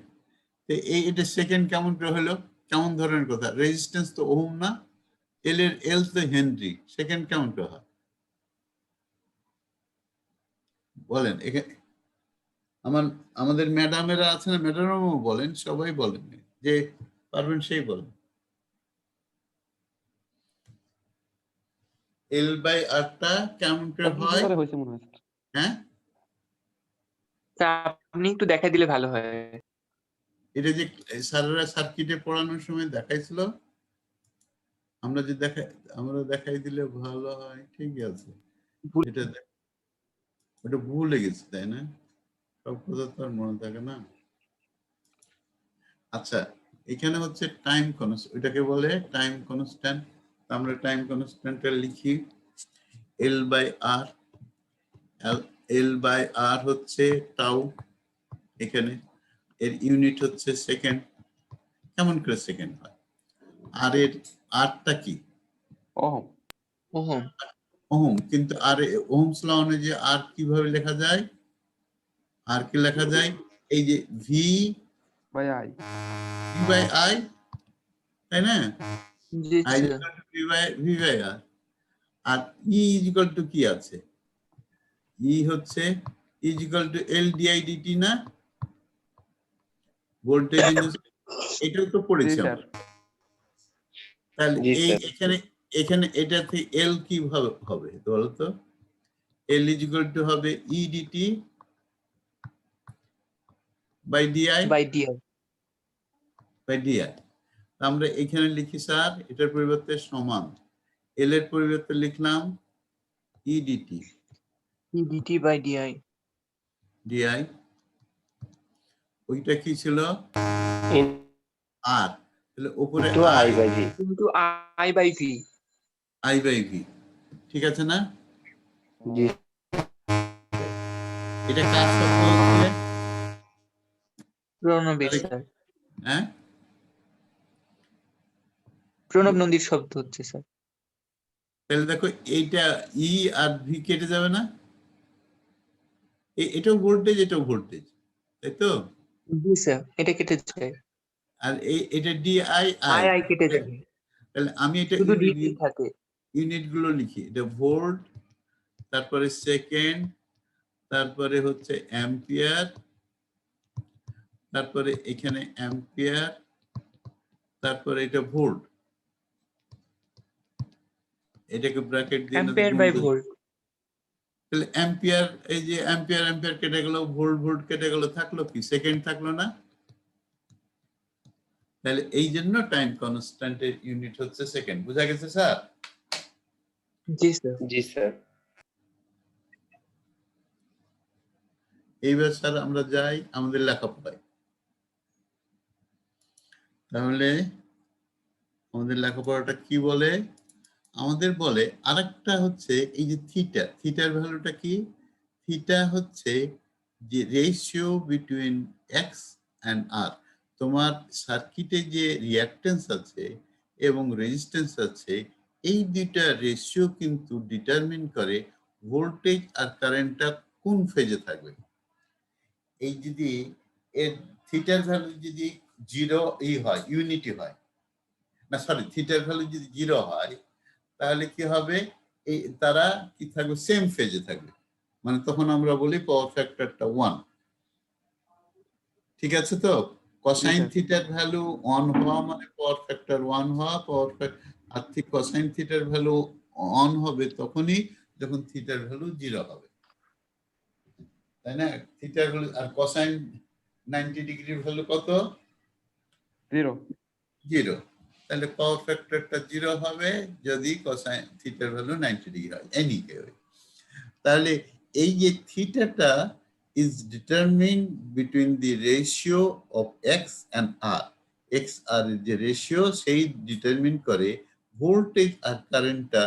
এটা সেকেন্ড কেমন করে হলো, কেমন ধরনের কথা, রেজিস্ট্যান্স তো ওহম না, এল তো হেনরি, সেকেন্ড কেমন করে হয় বলেন? এখানে আমাদের ম্যাডামেরা আছে না, ম্যাডামও বলেন, সবাই বলেন, যে পারবেন সেই বলেন। এল বাই আরটা কেমন করে হয়? হয়েছে মনে হয়। হ্যাঁ, আপনি একটু দেখাই দিলে ভালো হয়। এটা যে স্যারেরা সার্কিটে পড়ানোর সময় দেখাইছিল, আমরা দেখাই দিলে ভালো হয়, ঠিক আছে, এটা ওটা ভুলে গেছি, তাই না? সব কথা তো আর মনে থাকে না। আচ্ছা, এখানে হচ্ছে টাইম কনস্ট্যান্ট, ওইটাকে বলে টাইম কনস্ট্যান্ট। আমরা টাইম কনস্ট্যান্টটা লিখি L by R. L by আর হচ্ছে টাউ, এখানে এর ইউনিট হচ্ছে সেকেন্ড। কেমন করে সেকেন্ড হয়? আর এর আরটা কি? ওহম। ওহম। ওহম। কিন্তু আর ওহমস ল অনুযায়ী আর কিভাবে লেখা যায়? আর কি লেখা যায়? এই যে V by I. By I, তাই না? জি I sir. Equal to V by R. আর ই ইজ ইকুয়াল টু কি আছে? ই হচ্ছে is equal to L DI DT না? ভোল্টেজ ইন এটাও তো জি পড়েছি স্যার। আমরা। তাহলে জি এই স্যার। এখানে এখানে এটা থেকে এল কিভাবে হবে বলতো? এল ইজ ইকুয়াল টু হবে E DT by DI by DR. By DI. আমরা এখানে লিখি স্যার এটার পরিবর্তে সমান, এল এর পরিবর্তে লিখলাম E DT DT by DI. DI. ওইটা কি ছিল? আর। তাহলে উপরে ইনটু আই বাই ভি। কিন্তু I by V. I by V, ঠিক আছে না? জি। এটা কার শব্দ হচ্ছে? প্রণবের স্যার। হ্যাঁ, প্রণব নন্দীর শব্দ হচ্ছে স্যার। তাহলে দেখো এইটা ই আর ভি কেটে যাবে না? এটাও ভোল্টেজ, এটাও ভোল্টেজ, তাই তো? জি স্যার, এটা কেটে যায়। আর এটা D I I. I I কেটে যাবে, তাহলে আমি এটা শুধু ডিটি থাকে। ইউনিট গুলো লিখি। এটা ভোল্ট, তারপরে সেকেন্ড, তারপরে হচ্ছে অ্যাম্পিয়ার, তারপরে এখানে অ্যাম্পিয়ার, তারপরে এটা ভোল্ট। এটাকে ব্র্যাকেট দিয়ে অ্যাম্পিয়ার বাই ভোল্ট। তাহলে অ্যাম্পিয়ার, এই যে অ্যাম্পিয়ার অ্যাম্পিয়ার কেটে গেল, ভোল্ট ভোল্ট কেটে গেল, থাকলো কি? সেকেন্ড থাকলো না? তাহলে এই জন্য টাইম কনস্ট্যান্টের ইউনিট হচ্ছে সেকেন্ড। বুঝা গেছে স্যার? জি স্যার। জি স্যার। এইবার স্যার আমরা যাই আমাদের লেখাপড়ায়। তাহলে আমাদের লেখাপড়াটা কি বলে? আমাদের বলে আরেকটা হচ্ছে এই যে থিটা, থিটার ভ্যালুটা কি? থিটা হচ্ছে যে রেশিও বিটুইন এক্স অ্যান্ড আর। তোমার সার্কিটে যে রিঅ্যাকটেন্স আছে এবং রেজিস্ট্যান্স আছে, এই দুইটা রেশিও কিন্তু ডিটারমিন করে ভোল্টেজ আর কারেন্টটা কোন ফেজে থাকবে। এই যদি এর থিটার ভ্যালু যদি জিরো হয়, ইউনিটি হয় না, সরি, থিটার ভ্যালু যদি জিরো হয় তাহলে কি হবে? এই তারা কি থাকবে? সেম ফেজে থাকবে। মানে তখন আমরা বলি পাওয়ার ফ্যাক্টরটা 1। ঠিক আছে তো? Cosine sir. থিটার ভ্যালু 1 হওয়া মানে পাওয়ার ফ্যাক্টর 1 হওয়া। পাওয়ার ফ্যাক্টর আর ঠিক কোসাইন থিটার ভ্যালু 1 হবে তখনই যখন থিটার ভ্যালু 0 হবে, তাই না? থিটার ভ্যালু আর কোসাইন 90 ডিগ্রির ভ্যালু কত? 0। 0। তাহলে পাওয়ার ফ্যাক্টরটা 0 হবে যদি কোসাইন থিটার ভ্যালু 90 ডিগ্রি হয়, এনি কেউ। তাহলে এই যে থিটাটা is determined between the ratio of x and r. x আর যে রেশিও সেই ডিটারমিন করে ভোল্টেজ আর কারেন্টটা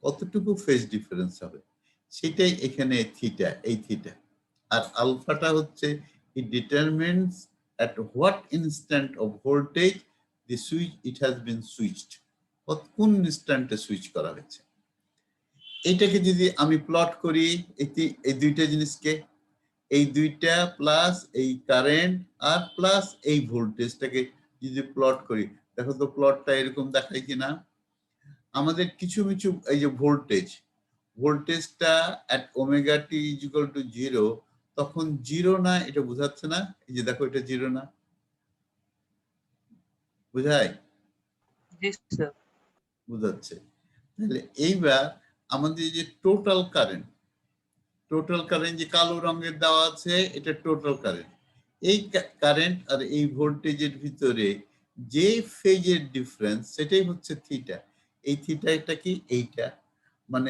কতটুকু ফেজ ডিফারেন্স হবে, সেটাই এখানে থিটা, এই থিটা। আর আলফাটা হচ্ছে it determines at what instant of voltage the switch it has been switched, কোন ইনস্ট্যান্টে সুইচ করা হয়েছে। এইটাকে যদি আমি প্লট করি, এই দুইটা জিনিসকে, এই দুইটা প্লাস এই কারেন্ট আর প্লাস এই ভোল্টেজটাকে যদি প্লট করি, দেখো তো প্লটটা এরকম দেখায় কিনা। আমাদের কিছু কিছু এই যে ভোল্টেজটা at omega t is equal to 0, তখন 0 না, এটা বোঝাচ্ছে না? এই যে দেখো এটা 0 না, বুঝায়? জি স্যার। বুঝাচ্ছে। তাহলে এইবার আমাদের যে টোটাল কারেন্ট যে কালো রঙের দেওয়া আছে, এটা টোটাল কারেন্ট। এই কারেন্ট আর এই ভোল্টেজের ভিতরে যে ফেজের ডিফারেন্স, সেটাই হচ্ছে থিটা। এই থিটাটা কি? এইটা মানে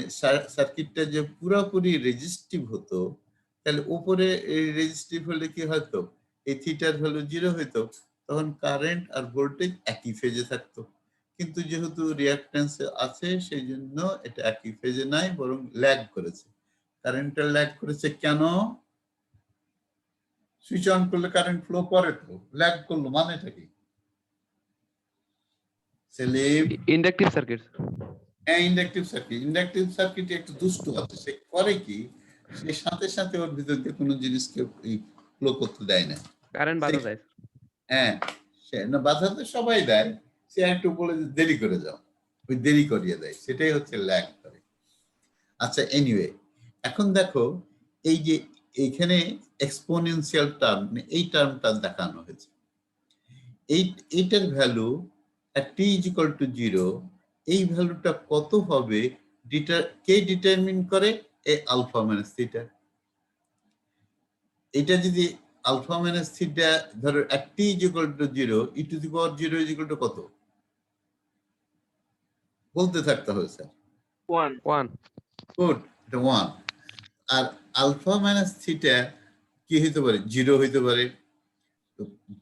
সার্কিটটা যে পুরোপুরি রেজিস্টিভ হতো, তাহলে উপরে এই রেজিস্টিভ হলে কি হতো, এই থিটার ভ্যালু 0 হইতো, তখন কারেন্ট আর ভোল্টেজ একই ফেজে থাকতো। কিন্তু যেহেতু রিঅ্যাকট্যান্স আছে সেই জন্য এটা একই ফেজে নাই, বরং ল্যাগ করেছে। কারেন্টটা ল্যাগ করেছে কেন? সুইচ অন করলে কারেন্ট ফ্লো করে, তো ল্যাগ করলো মানেটা কি? Selim, inductive circuit. হ্যাঁ ইন্ডাকটিভ সার্কিট। ইন্ডাকটিভ সার্কিটে একটু দুষ্টু আছে, সে করে কি, সে সাথে সাথে ওর ভিতর দিয়ে কোনো জিনিসকে ফ্লো করতে দেয় না। কারেন্ট বাধা দেয়। হ্যাঁ, সে না বাধা তো সবাই দেয়, সে একটু বলে যে দেরি করে যাও, ওই দেরি করিয়ে দেয়, সেটাই হচ্ছে ল্যাগ করে। আচ্ছা এনিওয়ে, এখন দেখো এই যে এইখানে এক্সপোনেনশিয়াল টার্ম, এই টার্মটা দেখানো হয়েছে। এইটার value t is equal to 0, এই ভ্যালুটা কত হবে কে ডিটারমিন করে? এ আলফা মাইনাস থিটা। এটা যদি আলফা মাইনাস থিটা ধরো t is equal to 0, e two the power 0 is equal two কত বলতে থাকতে হবে স্যার? 1 গুড, এটা 1। আর আলফা মাইনাস থিটা কি হইতে পারে? 0 হইতে পারে,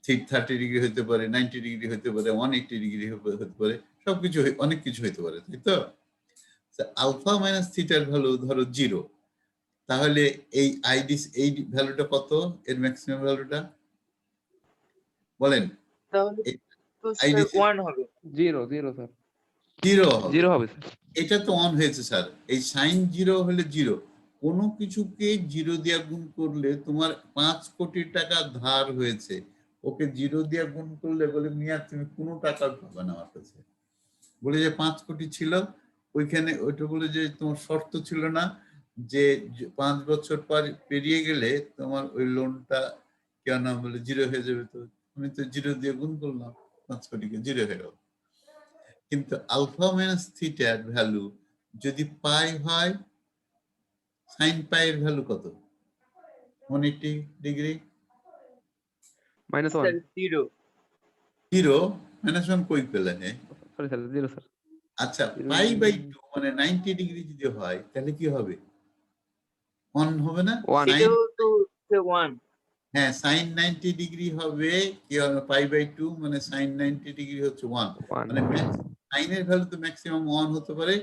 30 ডিগ্রি হইতে পারে, 90 ডিগ্রি হইতে পারে, 180 ডিগ্রি হইতে পারে, সবকিছু অনেক কিছু হইতে পারে, তাই তো? আলফা মাইনাস থিটার ভ্যালু ধরো 0, তাহলে এই এই ভ্যালুটা কত? এর ম্যাক্সিমাম ভ্যালুটা বলেন। তাহলে তো আইডি স্যার 1 হবে। 0 0 স্যার। 0 0 হবে স্যার। এটা তো অন হয়েছে স্যার, এই সাইন 0 হলে 0। কোনো কিছুকে 0 দিয়ে গুণ করলে, তোমার 5 কোটি টাকা ধার হয়েছে, ওকে 0 দিয়ে গুণ করলে বলে মিয়া তুমি কোনো টাকা পাবে না আমার কাছে, বলে যে 5 কোটি ছিল ওইখানে, ওইটা বলে যে তোমার শর্ত ছিল না যে 5 বছর পর পেরিয়ে গেলে তোমার ওই লোনটা কেন বলে 0 হয়ে যাবে, তো আমি তো 0 দিয়ে গুণ করলাম, 5 কোটিকে 0 হয়ে গেল। কিন্তু আলফা মাইনাস থিটার ভ্যালু যদি পাই হয়, সাইন পাই এর ভ্যালু কত? 180 ডিগ্রি। -1। স্যার 0 0 -1 কই পেলে? Sorry sir, 0 sir. আচ্ছা, পাই বাই 2 মানে 90 ডিগ্রি যদি হয় তাহলে কি হবে? 1 হবে না? 1। এটাও তো 1। হ্যাঁ, সাইন 90 ডিগ্রি হবে কি হবে? পাই বাই 2 মানে সাইন 90 ডিগ্রি হচ্ছে 1, 1। মানে সাইনের ভ্যালু তো ম্যাক্সিমাম 1 হতে পারে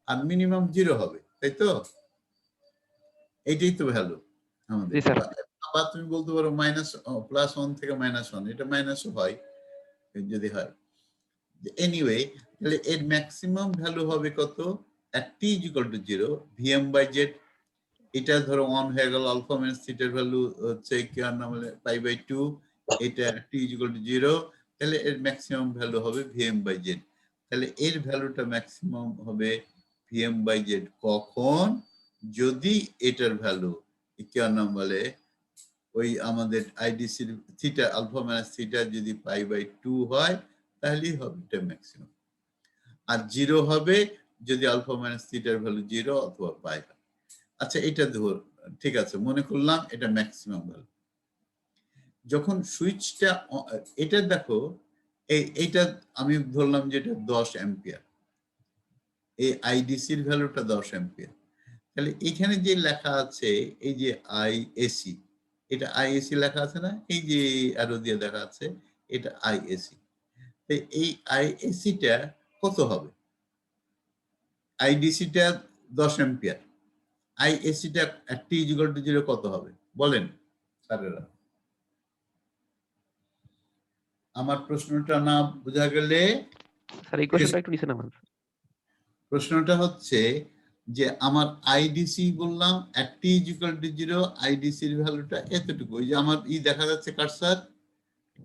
আর মিনিমাম 0 হবে, তাই তো? এইটাই তো ভ্যালু আমাদের। জি স্যার। আবার তুমি বলতে পারো মাইনাস +1 থেকে -1, এটা মাইনাসও হয় যদি হয়। এনিওয়ে, তাহলে এর ম্যাক্সিমাম ভ্যালু হবে কত? t is equal to 0, vm by z। এটা ধরো 1 হয়ে গেল, আলফা মাইনাস থিটার ভ্যালু হচ্ছে কি আর নাম হলে পাই বাই 2, এটা t ইজ ইকুয়াল টু 0, তাহলে এর ম্যাক্সিমাম ভ্যালু হবে vm বাই z। তাহলে এর ভ্যালুটা ম্যাক্সিমাম হবে vm বাই z কখন? যদি এটার ভ্যালু কি আর নাম বলে ওই আমাদের IDC theta, alpha minus theta যদি পাই বাই 2 হয়, তাহলেই হবে এটা ম্যাক্সিমাম। আর 0 হবে যদি আলফা মাইনাস থিটার ভ্যালু 0 অথবা পাই হয়। আচ্ছা, এটা ধর ঠিক আছে, মনে করলাম এটা ম্যাক্সিমাম ভ্যালু। যখন সুইচটা এটা দেখো, এইটা আমি ধরলাম যে এটা 10 অ্যাম্পিয়ার, এই আইডিসির ভ্যালুটা 10 অ্যাম্পিয়ার। তাহলে এখানে যে লেখা আছে এই যে আইএসি, এটা আইএসি লেখা আছে না, এই যে অ্যারো দিয়ে দেখা আছে, এটা আইএসি। এই আইএসিটা কত হবে? আইডিসিটা 10 অ্যাম্পিয়ার, আইএসিটা t ইজ ইকুয়াল টু 0 কত হবে বলেন স্যারেরা? আমার প্রশ্নটা না বোঝা গেলে স্যার এই কোশ্চেনটা একটু নিচে নামান। প্রশ্নটা হচ্ছে যে আমার আইডিসি বললাম t ইজ ইকুয়াল টু 0, আইডিসির ভ্যালুটা এতটুকু, ওই যে আমার দেখা যাচ্ছে কারসার,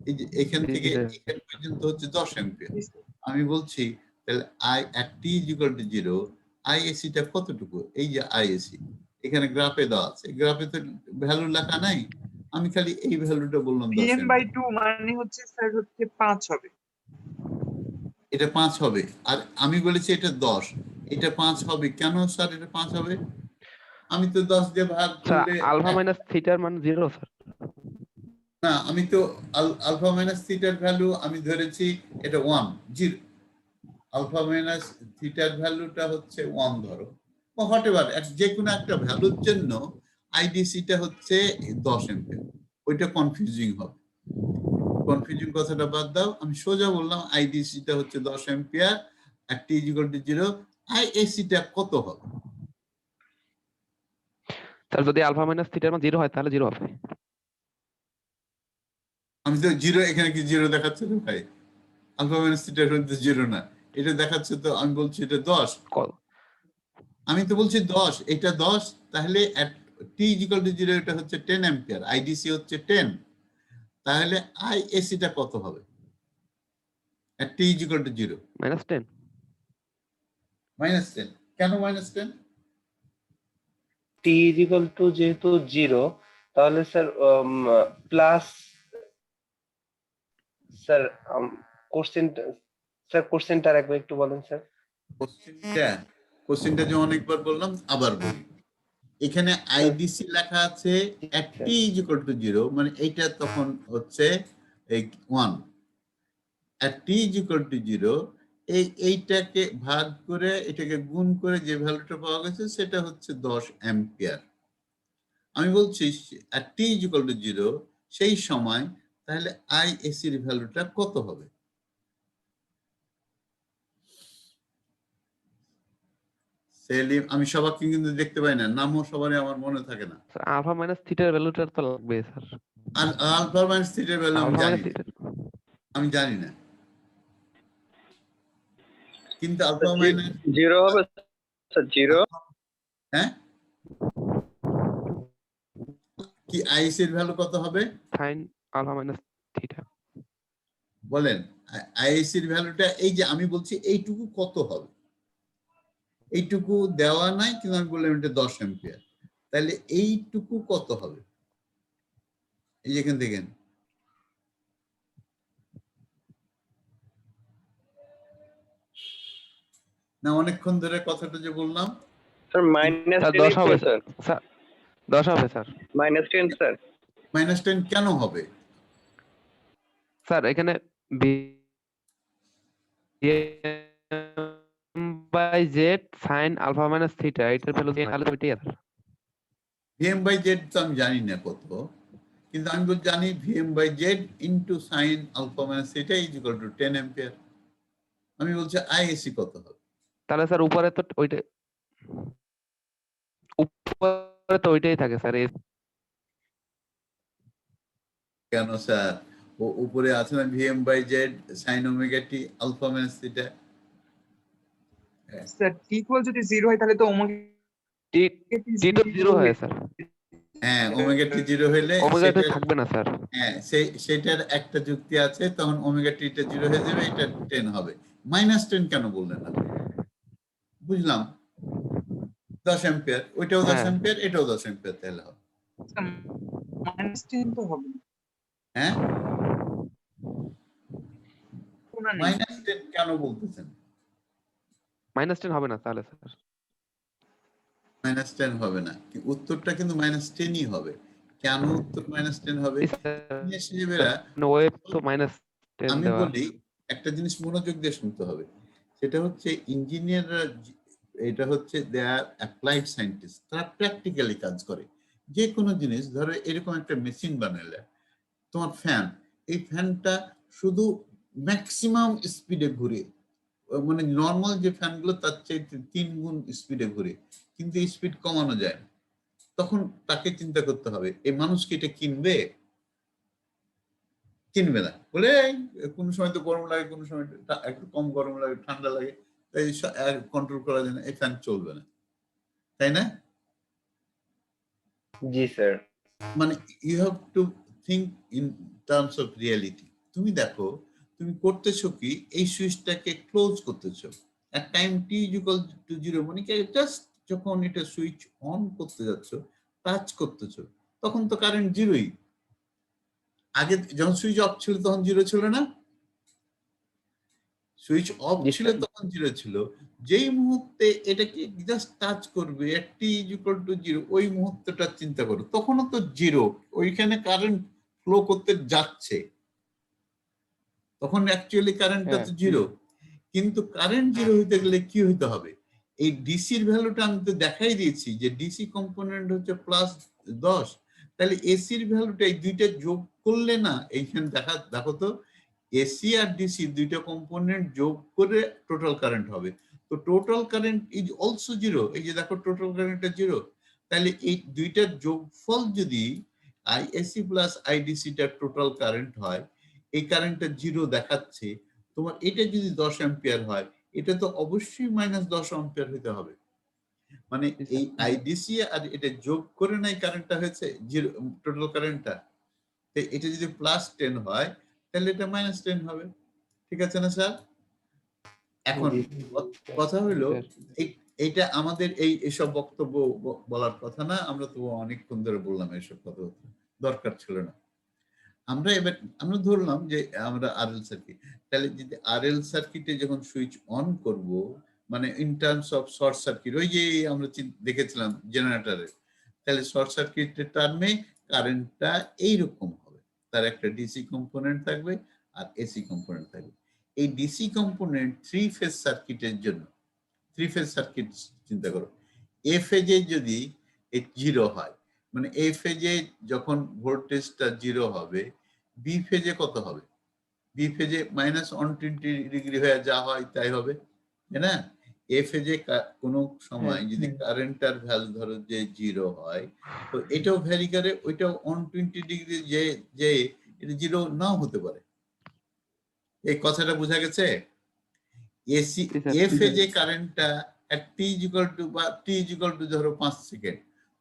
এই যে এখান থেকে এখান পর্যন্ত হচ্ছে 10 অ্যাম্পিয়ার। আমি বলছি তাহলে t ইজ ইকুয়াল টু 0, আইএসিটা কতটুকু? এই যে আইএসি এখানে গ্রাফে দেওয়া আছে, গ্রাফে তো ভ্যালু লেখা নাই, আমি খালি এই ভ্যালুটা বললাম 10 vm বাই অ্যাম্পিয়ার। 2 মানে হচ্ছে স্যার হচ্ছে 5 হবে। এটা 5 হবে, আর আমি বলেছি এটা 10, এটা 5 হবে কেন স্যার? এটা 5 হবে, আমি তো 10 দিয়ে ভাগ স্যার করলে আলফা মাইনাস থিটার মান 0 স্যার। না, আমি তো আলফা মাইনাস থিটার ভ্যালু আমি ধরেছি এটা 1, 0। আলফা মাইনাস থিটার ভ্যালুটা হচ্ছে 1 ধরো, বা হোয়াটএভার যে কোনো একটা ভ্যালুর জন্য আইডিসিটা হচ্ছে 10 অ্যাম্পিয়ার। ওইটা কনফিউজিং হবে, কনফিউজিং কথাটা বাদ দাও, আমি সোজা বললাম আইডিসিটা হচ্ছে 10 অ্যাম্পিয়ার আর টি ইজ ইকুয়াল টু 0। আইএসিটা কত হবে? স্যার যদি আলফা মাইনাস থিটার মান 0 হয় তাহলে 0 হবে। আমি তো 0, এখানে কি 0 দেখাচ্ছে রে ভাই? আলফা মাইনাস থিটার হচ্ছে 0 না, এটা দেখাচ্ছে তো, আমি বলছি এটা 10। আমি তো বলছি 10, এটা 10, তাহলে টি ইজ ইকুয়াল টু 0 এটা হচ্ছে 10 অ্যাম্পিয়ার, আইডিসি হচ্ছে 10, তাহলে আইএসিটা কত হবে at t is equal to 0? -10। -10। কেন -10? টি ইজ ইকুয়াল টু যেহেতু 0, তাহলে স্যার প্লাস, স্যার কোশ্চেনটা একবার একটু বলেন স্যার। কোশ্চেনটা যে অনেকবার বললাম আবার বলি, এখানে আইডিসি লেখা আছে at t is equal to 0, মানে এইটা তখন হচ্ছে 1, at t is equal to 0, এইটাকে ভাগ করে এটাকে গুণ করে যে ভ্যালুটা পাওয়া গেছে সেটা হচ্ছে 10 অ্যাম্পিয়ার। আমি বলছি at t is equal to 0 সেই সময় তাহলে আইএসি এর ভ্যালুটা কত হবে? সেলিম, আমি সবাইকে কিন্তু দেখতে পাই না, নামও সবারই আমার মনে থাকে না। স্যার আলফা মাইনাস থিটার ভ্যালুটা তো লাগবে স্যার। আর আলফা মাইনাস থিটার ভ্যালু আমি আলফা জানি মাইনাস না, থিটার আমি জানি না, কিন্তু আলফা মাইনাস 0 হবে স্যার, 0। হ্যাঁ, কি আইএসি এর ভ্যালু কত হবে সাইন আলফা মাইনাস থিটা। বলেন? আইএসি এর ভ্যালুটা এই যে আমি বলছি এইটুকু কত হবে, এইটুকু দেওয়া নাই কিন্তু আমি বললাম এটা 10 অ্যাম্পিয়ার, তাহলে এইটুকু কত হবে? এই যেখান থেকে না, অনেকক্ষণ ধরে কথাটা যে বললাম, স্যার স্যার 10 হবে স্যার। স্যার 10 হবে স্যার। -10 স্যার। -10 কেন হবে? স্যার এখানে by Z sine alpha minus theta এটার ভ্যালু তাহলে তো এটাই আছে। vm/z তো আমি জানি না কত, কিন্তু আমি তো জানি vm/z into sin alpha minus theta is equal to 10 ampere. আমি বলছি আইএসি কত হবে? তাহলে স্যার উপরে তো ওইটাই থাকে স্যার। কেন স্যার, ও উপরে আছে না vm/z sin omega t alpha minus theta. Sir T equal যদি 0 হয় তাহলে তো ওমেগা টি তো 0 হয় স্যার। হ্যাঁ, ওমেগা টি 0 হইলে ওমেগা টি থাকবে না স্যার। হ্যাঁ, সেটার একটা যুক্তি আছে, তখন ওমেগা টি টা 0 হয়ে যাবে, এটা 10 হবে। -10 কেন বললেন না? বুঝলাম 10 অ্যাম্পিয়ার, ওইটাও 10 অ্যাম্পিয়ার, এটাও 10 অ্যাম্পিয়ার, তাহলে হবে -10 তো হবে হ্যাঁ। না। -10 কেন বলতেছেন? -10 হবে না তাহলে স্যার। -10 হবে না, উত্তরটা কিন্তু -10ই হবে। কেন উত্তর -10 হবে? ওয়েভ তো -10 আমি দেওয়া। বলি একটা জিনিস মনোযোগ দিয়ে শুনতে হবে, সেটা হচ্ছে ইঞ্জিনিয়াররা, এটা হচ্ছে দে আর অ্যাপ্লাইড সায়েন্টিস্ট, তারা প্র্যাকটিক্যালি কাজ করে। যে কোনো জিনিস, ধরো এরকম একটা মেশিন বানালে, তোমার ফ্যান, এই ফ্যানটা শুধু ম্যাক্সিমাম স্পিডে ঘুরে, মানে নর্মাল যে ফ্যানগুলো তার চেয়ে 3 গুণ স্পিডে ঘুরে, কিন্তু স্পিড কমানো যায় না। তখন তাকে চিন্তা করতে হবে, এই মানুষ কি এটা কিনবে? কিনবে না, বলে কোন সময় তো গরম লাগে, কোন সময় একটু কম গরম লাগে, ঠান্ডা লাগে, তাই কন্ট্রোল করা যায় না, এই ফ্যান চলবে না, তাই না? জি স্যার। মানে you have to think in terms of reality. তুমি দেখো তুমি করতেছো কি, এই সুইচটাকে ক্লোজ করতেছো, at time T is equal to 0, মানে কি জাস্ট যখন এটা সুইচ অন করতে যাচ্ছ, টাচ করতেছো, তখন তো কারেন্ট 0ই। আগে যখন সুইচ অফ ছিল তখন 0 ছিল না? সুইচ অফ ছিল তখন 0 ছিল, যেই মুহূর্তে এটাকে জাস্ট টাচ করবে টি ইজ ইকুয়াল টু 0, ওই মুহূর্তটা চিন্তা করো, তখনও তো 0, ওইখানে কারেন্ট ফ্লো করতে যাচ্ছে, তখন অ্যাকচুয়ালি কারেন্টটা তো 0। কিন্তু কারেন্ট 0 হইতে গেলে কি হইতে হবে? এই ডিসির ভ্যালুটা আমি তো দেখাই দিয়েছি যে ডিসি কম্পোনেন্ট হচ্ছে 10, তাহলে এসির ভ্যালুটা এই দুইটা যোগ করলে না, এইখানে দেখো তো, এসি আর ডিসি দুইটা কম্পোনেন্ট যোগ করে টোটাল কারেন্ট হবে। তো total current is also zero, এই যে দেখো টোটাল কারেন্টটা জিরো। তাহলে এই দুইটার যোগফল যদি আইএসি প্লাস আইডিসিটার টোটাল কারেন্ট হয়, এই কারেন্টটা জিরো দেখাচ্ছে, তোমার এটা যদি 10 অ্যাম্পিয়ার হয়, এটা তো অবশ্যই -10 অ্যাম্পিয়ার হতে হবে। মানে জি এই স্যার। আইডিসি আর এটা যোগ করে নাই কারেন্টটা হয়েছে জিরো, টোটাল কারেন্টটা। তো এটা যদি +10 হয় তাহলে এটা -10 হবে। ঠিক আছে না স্যার? এখন জি কথা হলো, স্যার। এইটা আমাদের এসব বক্তব্য বলার কথা না, আমরা তো অনেকক্ষণ ধরে বললাম এসব কথা, দরকার ছিল না। আমরা ধরলাম যে আমরা আরএল সার্কিট, তাহলে যদি আরএল সার্কিটে যখন সুইচ অন করব, মানে in terms of short circuit, ওই যে আমরা দেখেছিলাম জেনারেটরে, তাহলে শর্ট সার্কিটের টার্মে কারেন্টটা এইরকম হবে, তার একটা ডিসি কম্পোনেন্ট থাকবে আর এসি কম্পোনেন্ট থাকবে। এই ডিসি কম্পোনেন্ট 3 ফেজ সার্কিটের জন্য, 3 ফেজ সার্কিট চিন্তা করো, এ ফেজে যদি জিরো হয়, মানে এ ফেজে যখন ভোল্টেজটা জিরো হবে, বি ফেজে কত হবে? বি ফেজে -120 হয়ে যা হয় তাই হবে, তাই না? এ ফেজে কোনো সময় যদি কারেন্টটার ভ্যালু ধরো যে জিরো হয়, তো এটাও ভ্যারি করে, ওইটাও 120 যে এটা জিরো নাও হতে পারে। এই কথাটা বোঝা গেছে? এসি জি স্যার। এ ফেজে কারেন্টটা at t equal to বা t equal to ধরো 5 সেকেন্ড,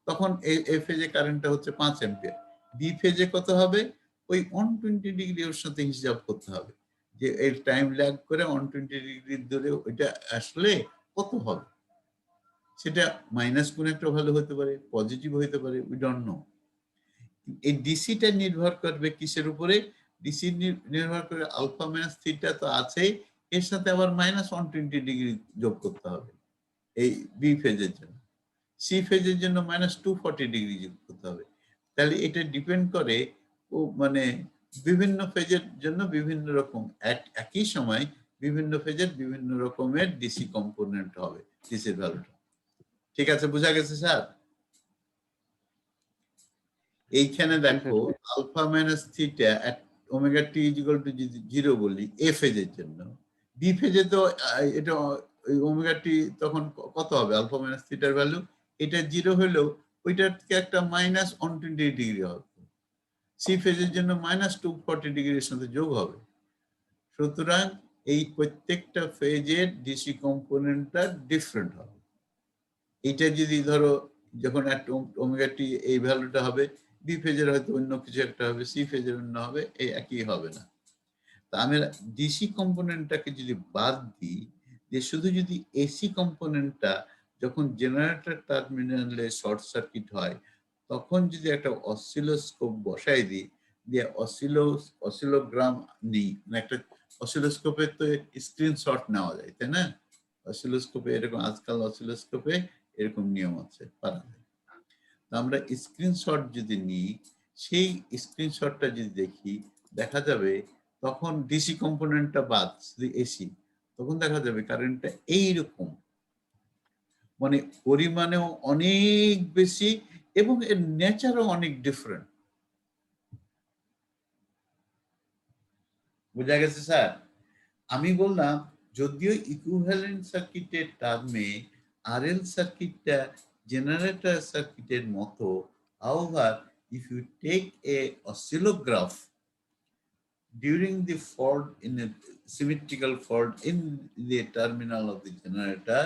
তখন এ ফেজে কারেন্টটা হচ্ছে 5 অ্যাম্পিয়ার। বি ফেজে কত হবে? ওই 120 ওর সাথে হিসাব করতে হবে, যে এর টাইম ল্যাগ করে 120 ধরে ওইটা আসলে কত হবে। সেটা মাইনাস কোন একটা ভ্যালু হতে পারে, পজিটিভ হতে পারে, উই ডোন্ট নো। এই ডিসিটা নির্ভর করবে কিসের উপরে? ডিসি নির্ভর করে আলফা মাইনাস থিটা তো আছেই, এর সাথে আবার -120 যোগ করতে হবে এই বি ফেজের জন্য। সি ফেজের জন্য -240 যোগ করতে হবে। তাহলে এটা ডিপেন্ড করে, ও মানে বিভিন্ন ফেজের জন্য বিভিন্ন রকম, একই সময় বিভিন্ন ফেজের বিভিন্ন রকমের ডিসি কম্পোনেন্ট হবে, ডিসির ভ্যালুটা। ঠিক আছে, বোঝা গেছে স্যার? এইখানে জি দেখো sir. Alpha minus theta at omega T equal to যদি জিরো বলি এ ফেজের জন্য, বি ফেজে তো এটা ওমেগা টি তখন কত হবে? আলফা মাইনাস থিটার ভ্যালু এটা জিরো হলেও ওইটার থেকে একটা -120 হবে। সি ফেজের জন্য -240 সাথে যোগ হবে। সুতরাং এই প্রত্যেকটা ফেজের ডিসি কম্পোনেন্টটা ডিফারেন্ট হবে। এটা যদি ধরো যখন একটা ওমেগা টি এই ভ্যালুটা হবে, বি ফেজের হয়তো অন্য কিছু একটা হবে, সি ফেজের অন্য হবে, এই একই হবে না। তা আমি ডিসি কম্পোনেন্টটাকে যদি বাদ দিই, যে শুধু যদি এসি কম্পোনেন্টটা যখন জেনারেটর টার্মিনালে শর্ট সার্কিট হয়, তখন যদি একটা অসিলোস্কোপ বসাই দিই, দিয়ে অসিলোগ্রাম নিই, মানে একটা অসিলোস্কোপের তো স্ক্রিনশট নেওয়া যায়, তাই না? অসিলোস্কোপে এরকম, আজকাল অসিলোস্কোপে এরকম নিয়ম আছে, পারা যায়। তো আমরা স্ক্রিনশট যদি নিই, সেই স্ক্রিনশটটা যদি দেখি, দেখা যাবে তখন ডিসি কম্পোনেন্টটা বাদ, শুধু এসি, তখন দেখা যাবে কারেন্টটা এইরকম, মানে পরিমাণেও অনেক বেশি এবং এর নেচারও অনেক ডিফারেন্ট। বোঝা গেছে স্যার? আমি বললাম যদিও ইকুইভ্যালেন্ট সার্কিটের টার্মে আরএল সার্কিটটা জেনারেটর সার্কিটের মতো, however if you take a oscillograph during the fault, in a symmetrical fault in the terminal of the generator,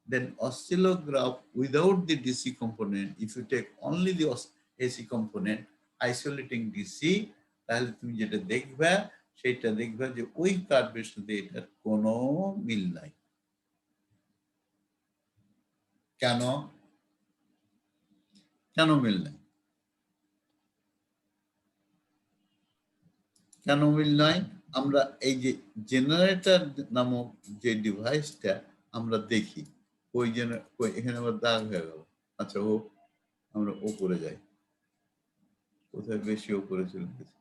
then oscillograph without the DC component, if you take only the AC component isolating DC, তাহলে তুমি যেটা দেখবা সেটা দেখবা যে ওই কার্ভের সাথে এটার কোনো মিল নাই। কেন? কেন মিল নাই? কেন মিল নাই? আমরা এই যে জেনারেটর নামক যে ডিভাইসটা আমরা দেখি, ওই এখানে আবার দাগ হয়ে গেল। আচ্ছা, ও আমরা ওপরে যাই, কোথায় বেশি ওপরে চলে গেছে।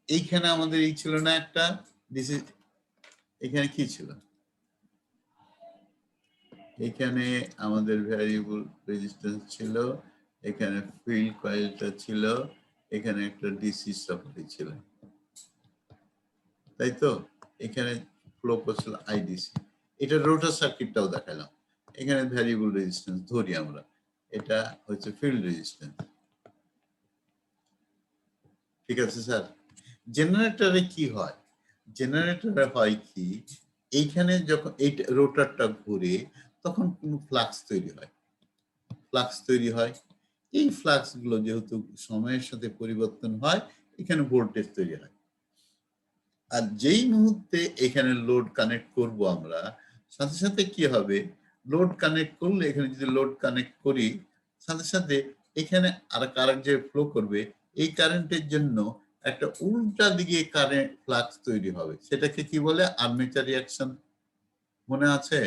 এইখানে আমাদের এই ছিল না একটা ডিসি, এখানে কি ছিল? এখানে আমাদের ভ্যারিয়েবল রেজিস্ট্যান্স ছিল, এখানে ফিল্ড কয়েলটা ছিল, এখানে একটা ডিসি সাপ্লাই ছিল, তাই তো? এখানে ফ্লো করছিল আইডিসি। এটা রোটার সার্কিটটাও দেখালাম। এখানে ভ্যারিয়েবল রেজিস্ট্যান্স ধরি আমরা, এটা হচ্ছে ফিল্ড রেজিস্ট্যান্স। ঠিক আছে স্যার? জেনারেটরে কি হয়? জেনারেটরে হয় কি, এইখানে যখন এই রোটারটা ঘুরে তখন কোনো ফ্লাক্স তৈরি হয়। ফ্লাক্স তৈরি হয়, এই ফ্লাক্স গুলো যেহেতু সময়ের সাথে পরিবর্তন হয়, এখানে ভোল্টেজ তৈরি হয়। আর যেই মুহূর্তে এখানে লোড কানেক্ট করব আমরা, সাথে সাথে কি হবে, লোড কানেক্ট করলে এখানে যদি লোড কানেক্ট করি, সাথে সাথে এখানে আর কারেন্ট যে ফ্লো করবে, এই কারেন্টের জন্য একটা উল্টা দিকে কারেন্ট ফ্লাক্স তৈরি হবে। সেটাকে কি বলে? Armature reaction. মনে আছে?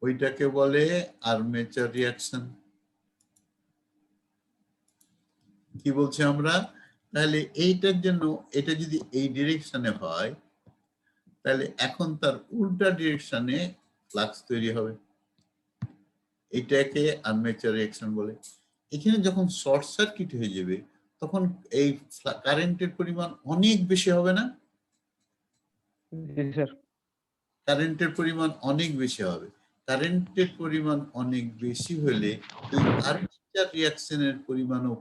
ওইটাকে বলে আর্মেচার রিঅ্যাকশন। কি বলছি আমরা? তাহলে এইটার জন্য এটা যদি এই ডিরেকশনে হয়, তাহলে এখন তার উল্টা ডিরেকশনে ফ্লাক্স তৈরি হবে। এটাকে আর্মেচার রিঅ্যাকশন বলে। এখানে যখন শর্ট সার্কিট হয়ে যাবে, তখন এই কারেন্টের পরিমাণ অনেক বেশি হবে না? জি স্যার। কারেন্টের পরিমাণ অনেক বেশি হবে। কারেন্টের পরিমাণ অনেক বেশি হলে এই আর্মেচার রিঅ্যাকশনের পরিমাণও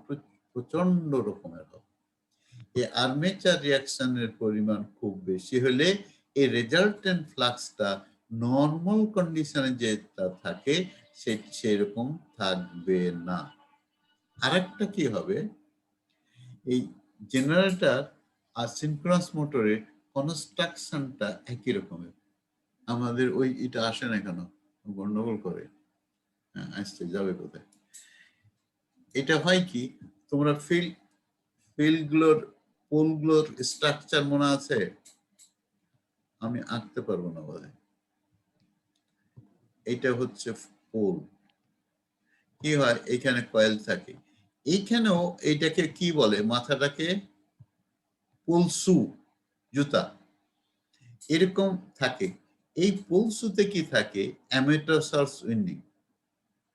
প্রচন্ড রকমের হবে। এই আর্মেচার রিঅ্যাকশনের পরিমাণ খুব বেশি হলে এই রেজাল্টেন্ট ফ্লাক্সটা নর্মাল কন্ডিশনে যেটা থাকে সেরকম থাকবে না। আরেকটা কি হবে, এই জেনারেটর আর সিনক্রোনাস মোটরের কনস্ট্রাকশনটা একই রকমের। আমাদের ওই এটা আসে না কেন, গন্ডগোল করে। হ্যাঁ, আসছে, যাবে কোথায়? এটা হয় কি, তোমরা ফিল্ডগুলোর পোলগুলোর স্ট্রাকচার মনে আছে? আমি আঁকতে পারবো না বলে। এটা হচ্ছে পোল। কি হয়, এখানে কয়েল থাকে, এইখানেও এইটাকে কি বলে, মাথাটাকে পোলসু, জুতা এরকম থাকে। এই পোলসুতে কি থাকে? অ্যামেটার সোর্স উইন্ডিং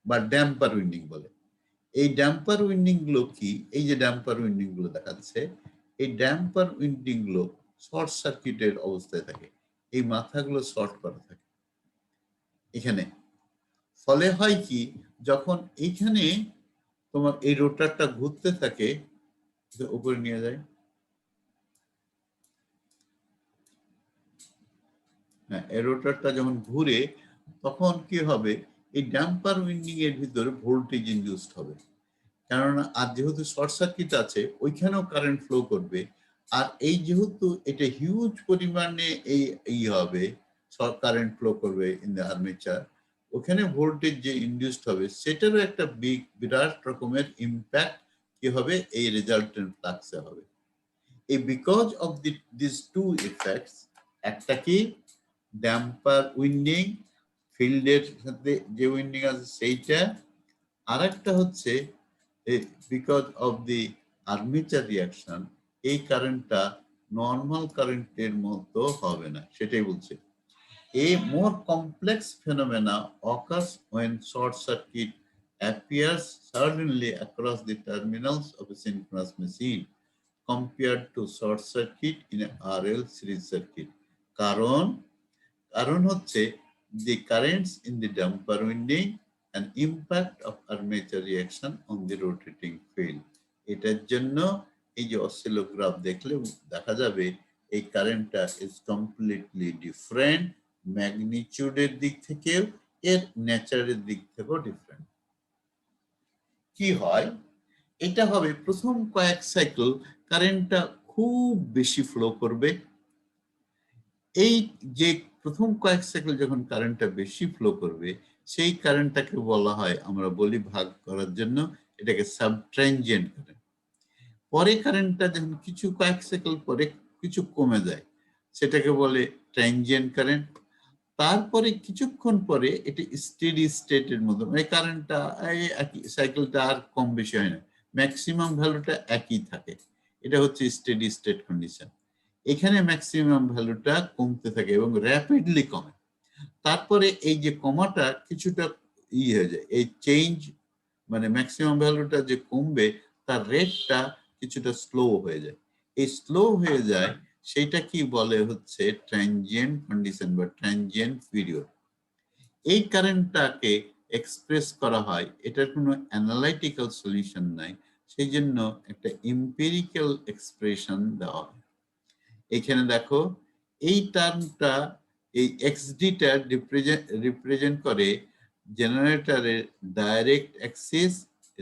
বা ড্যাম্পার উইন্ডিং বলে। এই ড্যাম্পার উইন্ডিং গুলো কি? এই যে ড্যাম্পার উইন্ডিং গুলো দেখাচ্ছে, এই ড্যাম্পার উইন্ডিং গুলো শর্ট সার্কিটের অবস্থায় থাকে। এই মাথাগুলো শর্ট করা থাকে এখানে। ফলে হয় কি, যখন এইখানে তোমার এই রোটারটা ঘুরতে থাকে, উপরে নিয়ে যায়, হ্যাঁ, এই রোটারটা যখন ঘুরে তখন কি হবে, এই ড্যাম্পার উইন্ডিং এর ভিতরে ভোল্টেজ ইনডিউসড হবে। কেননা আর যেহেতু শর্ট সার্কিট আছে, ওইখানেও কারেন্ট ফ্লো করবে। আর এই যেহেতু এটা হিউজ পরিমাণে এই হবে, কারেন্ট ফ্লো করবে ইন দ্য আর্মেচার, ওখানে ভোল্টেজ যে ইনডিউসড হবে সেটারও একটা বিরাট রকমের ইম্প্যাক্ট কি হবে, এই রেজাল্টেন্ট ফ্লাক্সে হবে। এই because of this two effects, একটা কি ড্যাম্পার উইন্ডিং, ফিল্ডের সাথে যে উইন্ডিং আছে সেইটা, আর একটা হচ্ছে because of the armature reaction, এই কারেন্টটা নর্মাল কারেন্টের মতো হবে না, সেটাই বলছে। A more complex phenomena occurs when short circuit appears suddenly across the terminals of a synchronous machine compared to short circuit in a RL series circuit. কারণ হচ্ছে the currents in the damper winding and impact of armature reaction on the rotating field. এটার জন্য এই যে অসিলোগ্রাফ দেখলে দেখা যাবে এই কারেন্টটা ইজ কমপ্লিটলি ডিফারেন্ট, ম্যাগনিটিউডের দিক থেকেও এর নেচারের দিক থেকেও ডিফারেন্ট। কি হয়, এটা হবে প্রথম কয়েক সাইকেল কারেন্টটা খুব বেশি ফ্লো করবে। এই যে প্রথম কয়েক সাইকেল যখন কারেন্টটা বেশি ফ্লো করবে, সেই কারেন্টটাকে বলা হয়, আমরা বলি ভাগ করার জন্য, এটাকে সাবট্রানজিয়েন্ট কারেন্ট। পরে কারেন্টটা যখন কিছু কয়েক সাইকেল পরে কিছু কমে যায়, সেটাকে বলে ট্রানজিয়েন্ট কারেন্ট। তারপরে কিছুক্ষণ পরে এটা স্টেডি স্টেটের মতো, মানে কারেন্টটা একই, সাইকেলটা আর কম বেশি হয় না, ম্যাক্সিমাম ভ্যালুটা একই থাকে। এটা হচ্ছে স্টেডি স্টেট কন্ডিশন। এখানে ম্যাক্সিমাম ভ্যালুটা কমতে থাকে এবং র্যাপিডলি কমে। তারপরে এই যে কমাটা কিছুটা হয়ে যায়, এই চেঞ্জ মানে ম্যাক্সিমাম ভ্যালুটা যে কমবে তার রেটটা কিছুটা স্লো হয়ে যায়। এই স্লো হয়ে যায় সেটা কি বলে হচ্ছে ট্রানজিয়েন্ট কন্ডিশন বা ট্রানজিয়েন্ট পিরিয়ড। এই কারেন্টটাকে এক্সপ্রেস করা হয়, এটার কোনো অ্যানালাইটিক্যাল সলিউশন নাই, সেই জন্য একটা এম্পিরিক্যাল এক্সপ্রেশন দেওয়া হয়। এখানে দেখো এই টার্মটা এই এক্সডিটা রিপ্রেজেন্ট করে জেনারেটরের direct axis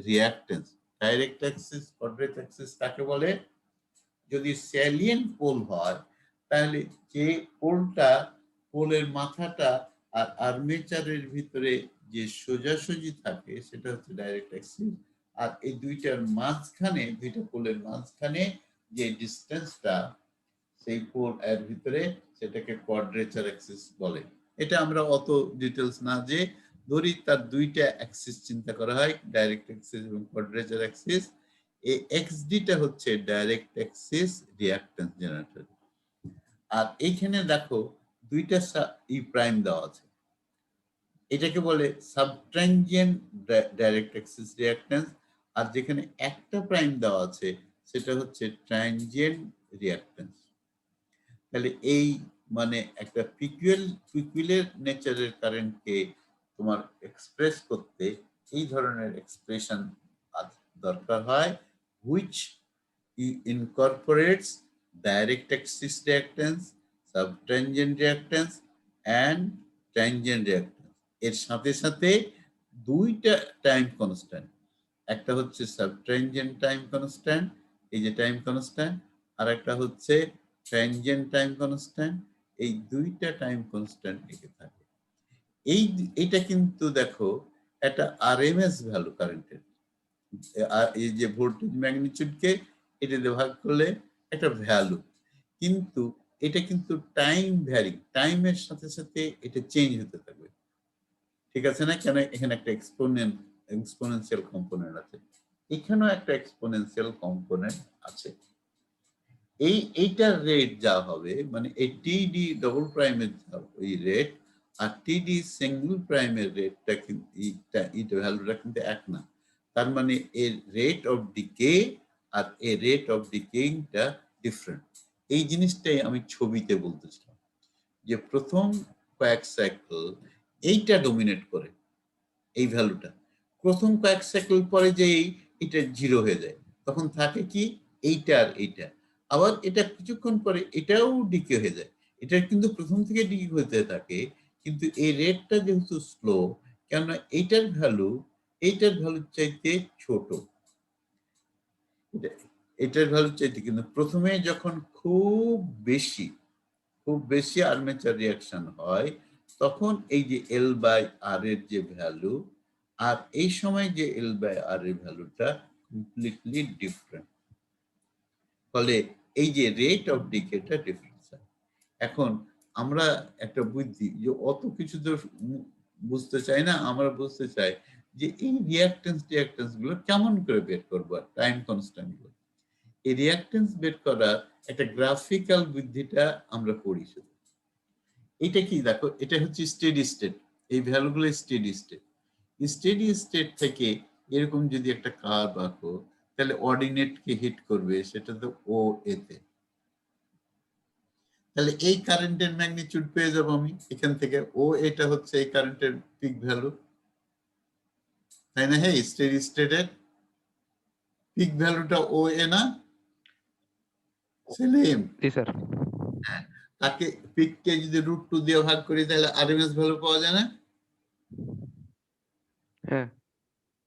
reactance. Direct axis quadrature axis কাকে বলে? যদি স্যালিয়েন্ট পোল হয় তাহলে যে পোলটা, পোলের মাথাটা আর আর্মেচারের ভিতরে যে সোজাসুজি থাকে সেটা হচ্ছে ডাইরেক্ট অ্যাক্সিস, আর এই দুইটার মাঝখানে, দুইটা পোলের মাঝখানে যে ডিসটেন্সটা সেই পোল এর ভিতরে, সেটাকে কোয়াড্রেচার অ্যাক্সিস বলে। এটা আমরা অত ডিটেলস না যে ধরি তার দুইটা অ্যাক্সিস চিন্তা করা হয়, ডাইরেক্ট অ্যাক্সিস এবং কোয়াড্রেচার অ্যাক্সিস। এই এক্সডিটা হচ্ছে ডাইরেক্ট অ্যাক্সিস রিঅ্যাকট্যান্স জেনারেটর। আর এইখানে দেখো দুইটা ই প্রাইম দেওয়া আছে, এটাকে বলে সাবট্রানজিয়েন্ট ডাইরেক্ট অ্যাক্সিস রিঅ্যাকট্যান্স, আর যেখানে একটা প্রাইম দেওয়া আছে সেটা হচ্ছে ট্রানজিয়েন্ট রিঅ্যাকট্যান্স। তাহলে এই মানে একটা পিকুইলের নেচারের কারেন্টকে তোমার এক্সপ্রেস করতে এই ধরনের এক্সপ্রেশন দরকার হয়, which incorporates direct axis reactance, subtangent reactance and tangent reactance। এর সাথে সাথে দুইটা টাইম কনস্ট্যান্ট, একটা হচ্ছে সাবট্রানজিয়েন্ট টাইম কনস্ট্যান্ট, এই যে টাইম কনস্ট্যান্ট, আর একটা হচ্ছে ট্রানজিয়েন্ট টাইম কনস্ট্যান্ট। এই দুইটা টাইম কনস্ট্যান্ট লিখে থাকে। এইটা কিন্তু দেখো একটা আরএমএস ভ্যালু কারেন্টের, এই যে ভোল্টেজ ম্যাগনিটিউডকে এটা দিয়ে ভাগ করলে একটা ভ্যালু, কিন্তু এটা কিন্তু টাইম ভ্যারি, টাইমের সাথে সাথে এটা চেঞ্জ হতে থাকবে, ঠিক আছে না? কেন এখানে একটা এক্সপোনেনশিয়াল কম্পোনেন্ট আছে, এখানেও একটা এক্সপোনেনশিয়াল কম্পোনেন্ট আছে। এইটার রেট যা হবে, মানে এই টিডি ডবল প্রাইমের ওই রেট আর টিডি সিঙ্গল প্রাইমের রেটটা কিন্তু এইটা ভ্যালুটা কিন্তু এক না। তার মানে এর রেট অফ ডিকে আর এ রেট অফ ডিকেইংটা ডিফারেন্ট। এই জিনিসটাই আমি ছবিতে বলতেছিলাম যে প্রথম কয়েক সাইকেল এইটা ডোমিনেট করে, এই ভ্যালুটা প্রথম কয়েক সাইকেল পরে যে এটা জিরো হয়ে যায়, তখন থাকে কি এইটা আর এইটা। আবার এটা কিছুক্ষণ পরে এটাও ডিকে হয়ে যায়, এটা কিন্তু প্রথম থেকে ডিকে হতে থাকে, কিন্তু এই রেটটা যেহেতু স্লো, কেননা এইটার ভ্যালু চাইতে ছোট, এটার ভ্যালু চাইতে, কিন্তু প্রথমে যখন খুব বেশি আর্মেচার রিঅ্যাকশন হয় তখন এই যে এল বাই আর এর যে ভ্যালু আর এই সময় যে এল বাই আর এর ভ্যালুটা কমপ্লিটলি ডিফারেন্ট, ফলে এই যে রেট অফ ডিকেটা ডিফারেন্স হয়। এখন আমরা একটা বুদ্ধি যে অত কিছু তো বুঝতে চাই না, আমরা বুঝতে চাই যে এই রিঅ্যাকট্যান্স গুলো কেমন করে বের করবো, টাইম কনস্ট্যান্ট গুলো। এই রিঅ্যাকট্যান্স বের করার একটা গ্রাফিক্যাল বুদ্ধিটা আমরা পড়ি শুধু। এটা কি দেখো, এটা হচ্ছে স্টেডি স্টেট, এই ভ্যালুগুলো স্টেডি স্টেট। স্টেডি স্টেট থেকে এরকম যদি একটা কার্ভ আঁকো তাহলে অর্ডিনেটকে হিট করবে, সেটা তো ও এতে, তাহলে এই কারেন্টের ম্যাগনিটিউড পেয়ে যাবো আমি এখান থেকে। ও এটা হচ্ছে এই কারেন্টের পিক ভ্যালু, তাই না? হ্যাঁ, স্টেডি স্টেটের পিক ভ্যালুটা ও এ না সেলিম? জি স্যার। তাকে পিককে যদি √2 দিয়ে ভাগ করি তাহলে আরএমএস ভ্যালু পাওয়া যায় না? হ্যাঁ।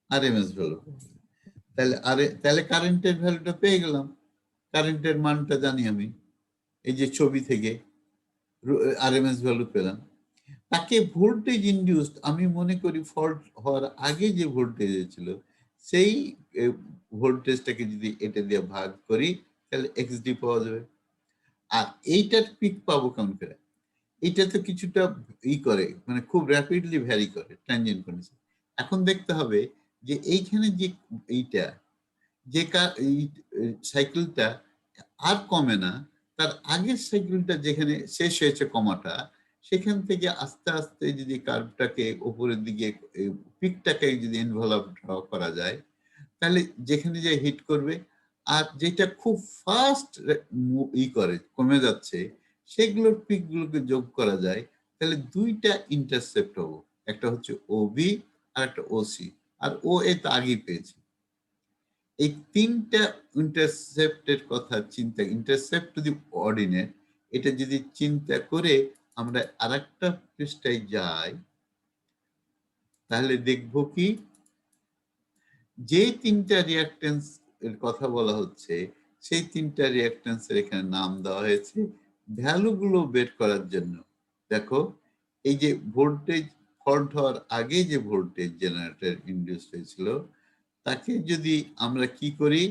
আরএমএস ভ্যালু, তাহলে কারেন্টের ভ্যালুটা পেয়ে গেলাম, কারেন্টের মানটা জানি আমি, এই যে ছবি থেকে আরএমএস ভ্যালু পেলাম। তাকে ভোল্টেজ ইনডিউসড, আমি মনে করি ফল্ট হওয়ার আগে যে ভোল্টেজ ছিল সেই ভোল্টেজটাকে যদি এটা দিয়ে ভাগ করি তাহলে এক্সডি পাওয়া যাবে। আর এইটার পিক পাবো কেমন করে? এটা তো কিছুটা করে, মানে খুব র্যাপিডলি ভ্যারি করে ট্রানজিয়েন্ট কন্ডিশন। এখন দেখতে হবে যে এইখানে যে এইটা যে সাইকেলটা আর কমে না, তার আগের সাইকেলটা যেখানে শেষ হয়েছে কমাটা, সেখান থেকে আস্তে আস্তে যদি কার্ভটাকে উপরের দিকে পিকটাকে যদি এনভেলপ ড্র করা যায়, তাহলে যেখানে যে হিট করবে আর যেটা খুব ফাস্ট করে কমে যাচ্ছে সেগুলোর পিকগুলোকে যোগ করা যায়, তাহলে দুইটা ইন্টারসেপ্ট হবো, একটা হচ্ছে ওবি আর একটা ওসি, আর ও এ তো আগেই পেয়েছি। এই তিনটা ইন্টারসেপ্টের কথা চিন্তা, ইন্টারসেপ্ট টু দি অর্ডিনেট, এটা যদি চিন্তা করে আমরা আরেকটা পৃষ্ঠায় যাই, তাহলে দেখবো কি যে তিনটা রিঅ্যাকট্যান্স এর কথা বলা হচ্ছে সেই তিনটা রিঅ্যাকট্যান্সের এখানে নাম দেওয়া হয়েছে ভ্যালুগুলো বের করার জন্য। দেখো এই যে ভোল্টেজ ফল্ট হওয়ার আগে যে ভোল্টেজ জেনারেটর ইনডিউস হয়েছিল, তাকে যদি আমরা কি করি,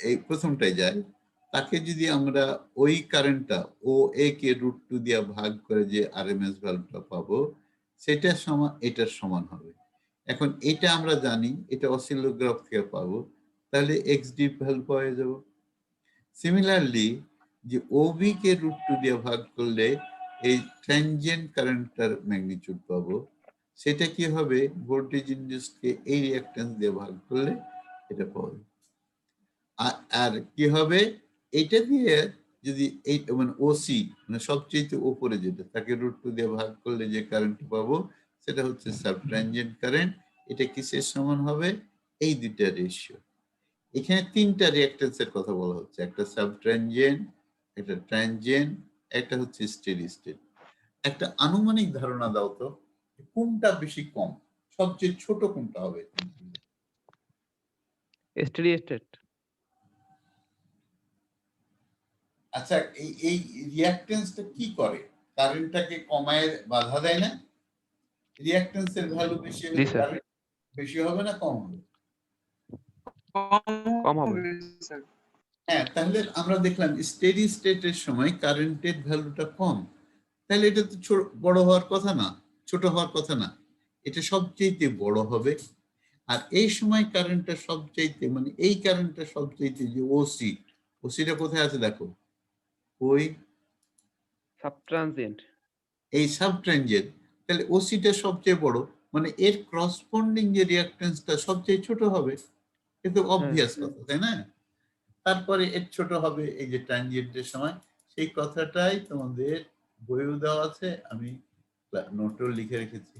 এই প্রথমটায় যাই, তাকে যদি আমরা ওই কারেন্টটা ও এ কে √2 দিয়ে ভাগ করে যে আরএমএস ভ্যালুটা পাবো, সেটা সমান এটার সমান হবে। এখন এটা আমরা জানি, এটা অসিলোগ্রাফ থেকে পাবো, তাহলে এক্সডি ভ্যালু পাওয়া যাব। সিমিলারলি যে ওবি কে √2 দিয়ে ভাগ করলে এই ট্রানজিয়েন্ট কারেন্টটার ম্যাগনিটিউড পাবো, সেটা কি হবে, ভোল্টেজ ইনডিউসকে এই রিঅ্যাকট্যান্স দিয়ে ভাগ করলে এটা পাওয়া যাবে। আর কি হবে, এটা দিয়ে যদি এই মানে ওসি মানে সবচেয়ে উপরে যেটা, তাকে √2 দিয়ে ভাগ করলে যে কারেন্ট পাবো সেটা হচ্ছে সাবট্রানজিয়েন্ট কারেন্ট। এটা কিসের সমান হবে, এই দুইটা রেশিও। এখানে তিনটা রিঅ্যাকট্যান্সের কথা বলা হচ্ছে, একটা সাবট্রানজিয়েন্ট, একটা ট্রানজিয়েন্ট, একটা হচ্ছে স্টেডি স্টেট। একটা আনুমানিক ধারণা দাও তো, কোনটা বেশি কম, সবচেয়ে ছোট কোনটা হবে? Steady state. আচ্ছা, এই রিঅ্যাকট্যান্সটা কি করে, কারেন্টটাকে কমায় বাধা দেয় না? রিঅ্যাকট্যান্সের ভ্যালু বেশি হলে কারেন্ট বেশি হবে না কম হবে? কম হবে স্যার। হ্যাঁ, তাহলে আমরা দেখলাম স্টেডি স্টেটের সময় কারেন্টের ভ্যালুটা কম, তাহলে এটা তো বড় হওয়ার কথা না, ছোট হওয়ার কথা না, এটা সবচেয়ে বড় হবে। আর এই সময় কারেন্টটা সবচাইতে মানে এই কারেন্টটা সবচাইতে যে ওসি, ওসিটা কোথায় আছে দেখো, ওই সাবট্রানজিয়েন্ট। এই সাবট্রানজিয়েন্ট, তাহলে ওসিটা সবচেয়ে বড়, মানে এর করসপন্ডিং যে রিঅ্যাকট্যান্সটা সবচেয়ে ছোট হবে। কিন্তু অবভিয়াস কথা, তাই না? তারপরে এর ছোট হবে এই যে ট্রানজিয়েন্টের সময়, সেই কথাটাই তোমাদের বইও দেওয়া আছে, আমি নোটও লিখে রেখেছি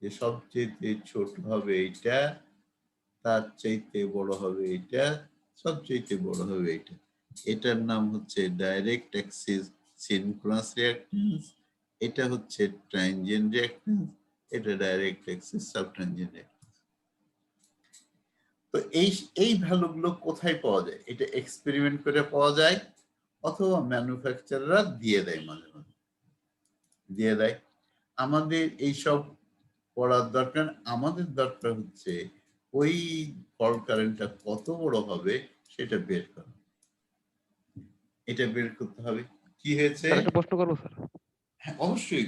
যে সবচেয়ে ছোট হবে এইটা, তার চাইতে বড় হবে এটা, সবচেয়ে বড় হবে এটা। এটার নাম হচ্ছে ডাইরেক্ট অ্যাক্সিস সিনক্রোনাস রিঅ্যাকট্যান্স, এটা হচ্ছে ট্রানজিয়েন্ট রিঅ্যাকট্যান্স, এটা ডাইরেক্ট অ্যাক্সিস সাবট্রানজিয়েন্ট রিঅ্যাকট্যান্স। তো এই ভ্যালুগুলো কোথায় পাওয়া যায়? এটা এক্সপেরিমেন্ট করে পাওয়া যায়, অথবা ম্যানুফ্যাকচারাররা দিয়ে দেয়, মাঝে মাঝে দিয়ে দেয়। আমাদের এইসব পড়ার দরকার, আমাদের দরকার হচ্ছে ওই ফল্ট কারেন্টটা কত বড় হবে সেটা বের করা, এটা বের করতে হবে। কি হয়েছে? স্যার একটা প্রশ্ন করবো স্যার? হ্যাঁ অবশ্যই